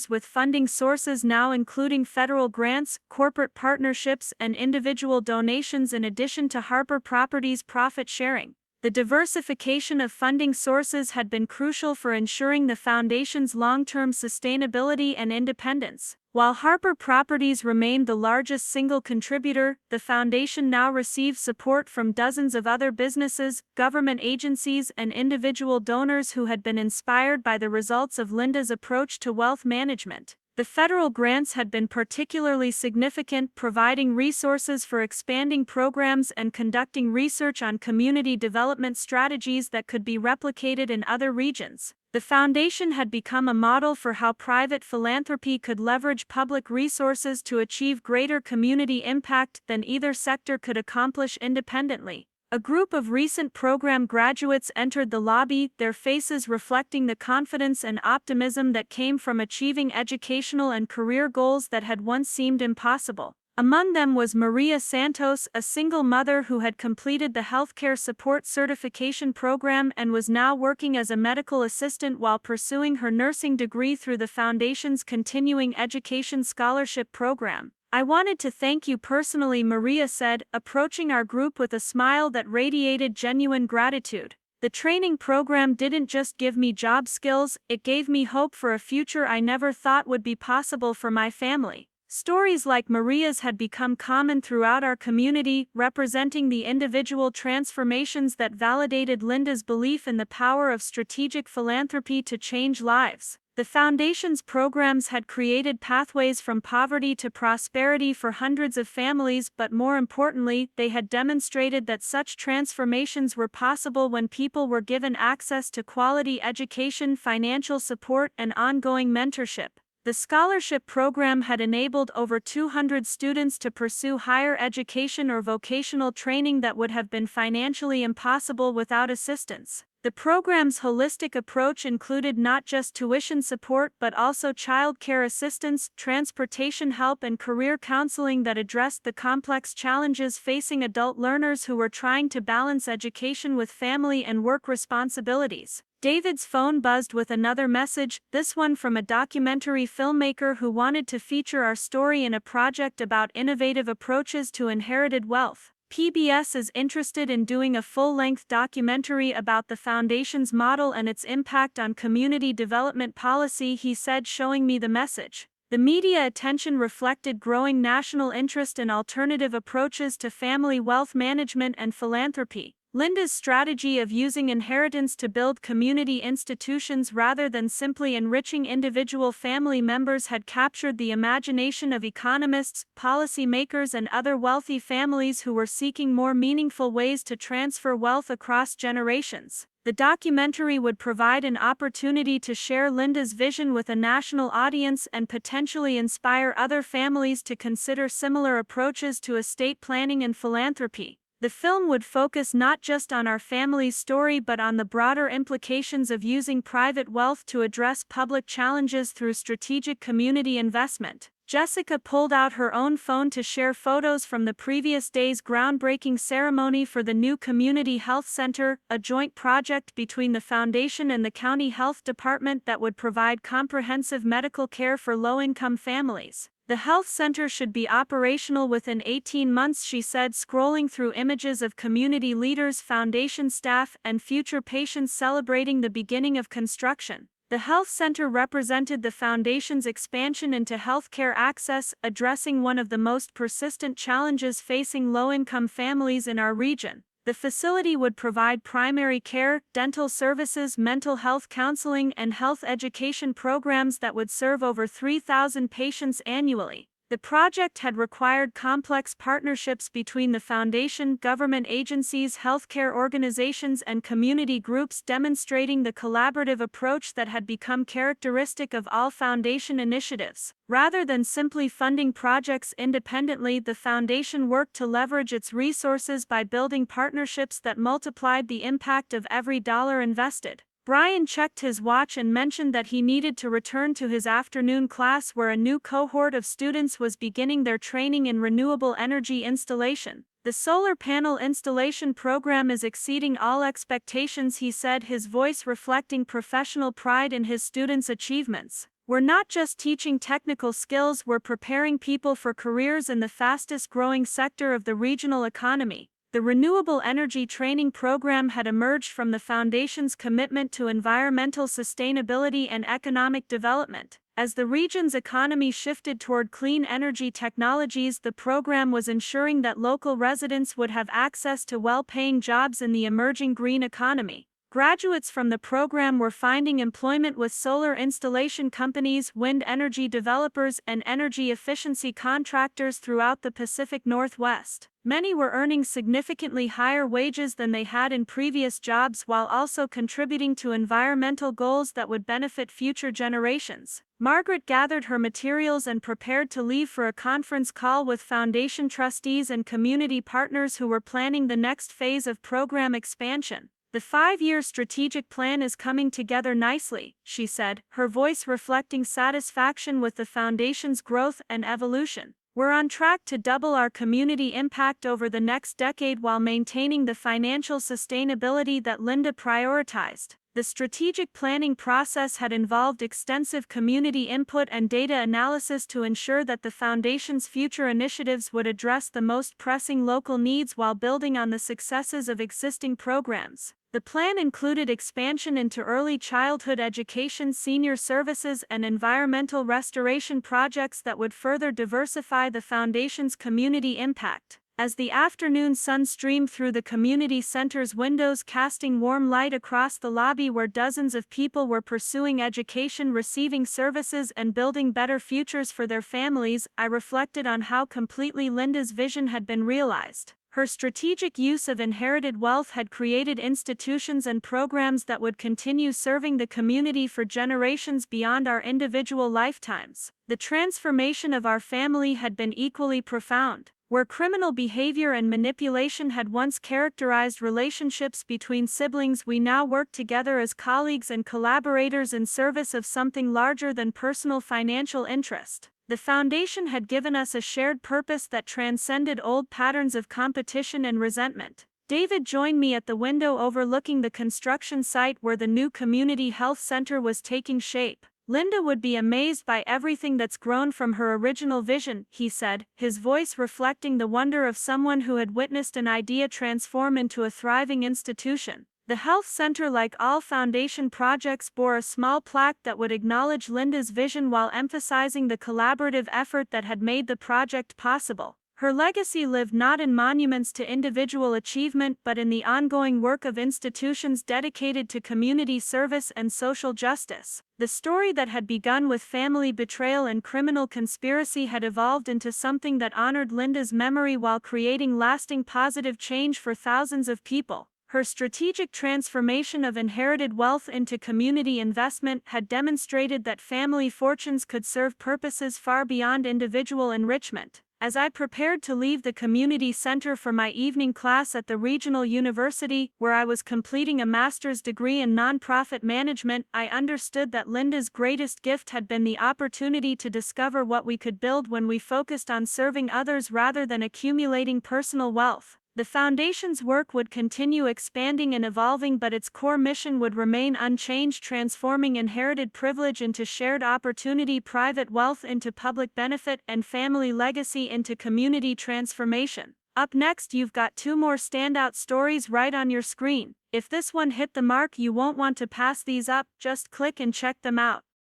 with funding sources now including federal grants, corporate partnerships, and individual donations in addition to Harper Properties' profit sharing. The diversification of funding sources had been crucial for ensuring the Foundation's long-term sustainability and independence. While Harper Properties remained the largest single contributor, the Foundation now receives support from dozens of other businesses, government agencies, and individual donors who had been inspired by the results of Linda's approach to wealth management. The federal grants had been particularly significant, providing resources for expanding programs and conducting research on community development strategies that could be replicated in other regions. The Foundation had become a model for how private philanthropy could leverage public resources to achieve greater community impact than either sector could accomplish independently. A group of recent program graduates entered the lobby, their faces reflecting the confidence and optimism that came from achieving educational and career goals that had once seemed impossible. Among them was Maria Santos, a single mother who had completed the Healthcare Support Certification program and was now working as a medical assistant while pursuing her nursing degree through the Foundation's Continuing Education Scholarship program. "I wanted to thank you personally," Maria said, approaching our group with a smile that radiated genuine gratitude. The training program didn't just give me job skills, it gave me hope for a future I never thought would be possible for my family. Stories like Maria's had become common throughout our community, representing the individual transformations that validated Linda's belief in the power of strategic philanthropy to change lives. The Foundation's programs had created pathways from poverty to prosperity for hundreds of families, but more importantly, they had demonstrated that such transformations were possible when people were given access to quality education, financial support, and ongoing mentorship. The scholarship program had enabled over 200 students to pursue higher education or vocational training that would have been financially impossible without assistance. The program's holistic approach included not just tuition support but also childcare assistance, transportation help, and career counseling that addressed the complex challenges facing adult learners who were trying to balance education with family and work responsibilities. David's phone buzzed with another message, this one from a documentary filmmaker who wanted to feature our story in a project about innovative approaches to inherited wealth. PBS is interested in doing a full-length documentary about the Foundation's model and its impact on community development policy, he said, showing me the message. The media attention reflected growing national interest in alternative approaches to family wealth management and philanthropy. Linda's strategy of using inheritance to build community institutions rather than simply enriching individual family members had captured the imagination of economists, policymakers, and other wealthy families who were seeking more meaningful ways to transfer wealth across generations. The documentary would provide an opportunity to share Linda's vision with a national audience and potentially inspire other families to consider similar approaches to estate planning and philanthropy. The film would focus not just on our family's story but on the broader implications of using private wealth to address public challenges through strategic community investment. Jessica pulled out her own phone to share photos from the previous day's groundbreaking ceremony for the new Community Health Center, a joint project between the Foundation and the County Health Department that would provide comprehensive medical care for low-income families. The health center should be operational within 18 months, she said, scrolling through images of community leaders, foundation staff, and future patients celebrating the beginning of construction. The health center represented the Foundation's expansion into healthcare access, addressing one of the most persistent challenges facing low-income families in our region. The facility would provide primary care, dental services, mental health counseling, and health education programs that would serve over 3,000 patients annually. The project had required complex partnerships between the Foundation, government agencies, healthcare organizations, and community groups, demonstrating the collaborative approach that had become characteristic of all Foundation initiatives. Rather than simply funding projects independently, the Foundation worked to leverage its resources by building partnerships that multiplied the impact of every dollar invested. Brian checked his watch and mentioned that he needed to return to his afternoon class where a new cohort of students was beginning their training in renewable energy installation. The solar panel installation program is exceeding all expectations, he said, his voice reflecting professional pride in his students' achievements. We're not just teaching technical skills, we're preparing people for careers in the fastest-growing sector of the regional economy. The renewable energy training program had emerged from the Foundation's commitment to environmental sustainability and economic development. As the region's economy shifted toward clean energy technologies, the program was ensuring that local residents would have access to well-paying jobs in the emerging green economy. Graduates from the program were finding employment with solar installation companies, wind energy developers, and energy efficiency contractors throughout the Pacific Northwest. Many were earning significantly higher wages than they had in previous jobs while also contributing to environmental goals that would benefit future generations. Margaret gathered her materials and prepared to leave for a conference call with Foundation trustees and community partners who were planning the next phase of program expansion. The 5-year strategic plan is coming together nicely, she said, her voice reflecting satisfaction with the Foundation's growth and evolution. We're on track to double our community impact over the next decade while maintaining the financial sustainability that Linda prioritized. The strategic planning process had involved extensive community input and data analysis to ensure that the Foundation's future initiatives would address the most pressing local needs while building on the successes of existing programs. The plan included expansion into early childhood education, senior services, and environmental restoration projects that would further diversify the foundation's community impact. As the afternoon sun streamed through the community center's windows, casting warm light across the lobby where dozens of people were pursuing education, receiving services, and building better futures for their families, I reflected on how completely Linda's vision had been realized. Her strategic use of inherited wealth had created institutions and programs that would continue serving the community for generations beyond our individual lifetimes. The transformation of our family had been equally profound. Where criminal behavior and manipulation had once characterized relationships between siblings, we now work together as colleagues and collaborators in service of something larger than personal financial interest. The foundation had given us a shared purpose that transcended old patterns of competition and resentment. David joined me at the window overlooking the construction site where the new community health center was taking shape. "Linda would be amazed by everything that's grown from her original vision," he said, his voice reflecting the wonder of someone who had witnessed an idea transform into a thriving institution. The health center, like all foundation projects, bore a small plaque that would acknowledge Linda's vision while emphasizing the collaborative effort that had made the project possible. Her legacy lived not in monuments to individual achievement but in the ongoing work of institutions dedicated to community service and social justice. The story that had begun with family betrayal and criminal conspiracy had evolved into something that honored Linda's memory while creating lasting positive change for thousands of people. Her strategic transformation of inherited wealth into community investment had demonstrated that family fortunes could serve purposes far beyond individual enrichment. As I prepared to leave the community center for my evening class at the regional university, where I was completing a master's degree in nonprofit management, I understood that Linda's greatest gift had been the opportunity to discover what we could build when we focused on serving others rather than accumulating personal wealth. The foundation's work would continue expanding and evolving, but its core mission would remain unchanged, transforming inherited privilege into shared opportunity, private wealth into public benefit, and family legacy into community transformation. Up next, you've got two more standout stories right on your screen. If this one hit the mark, you won't want to pass these up, just click and check them out.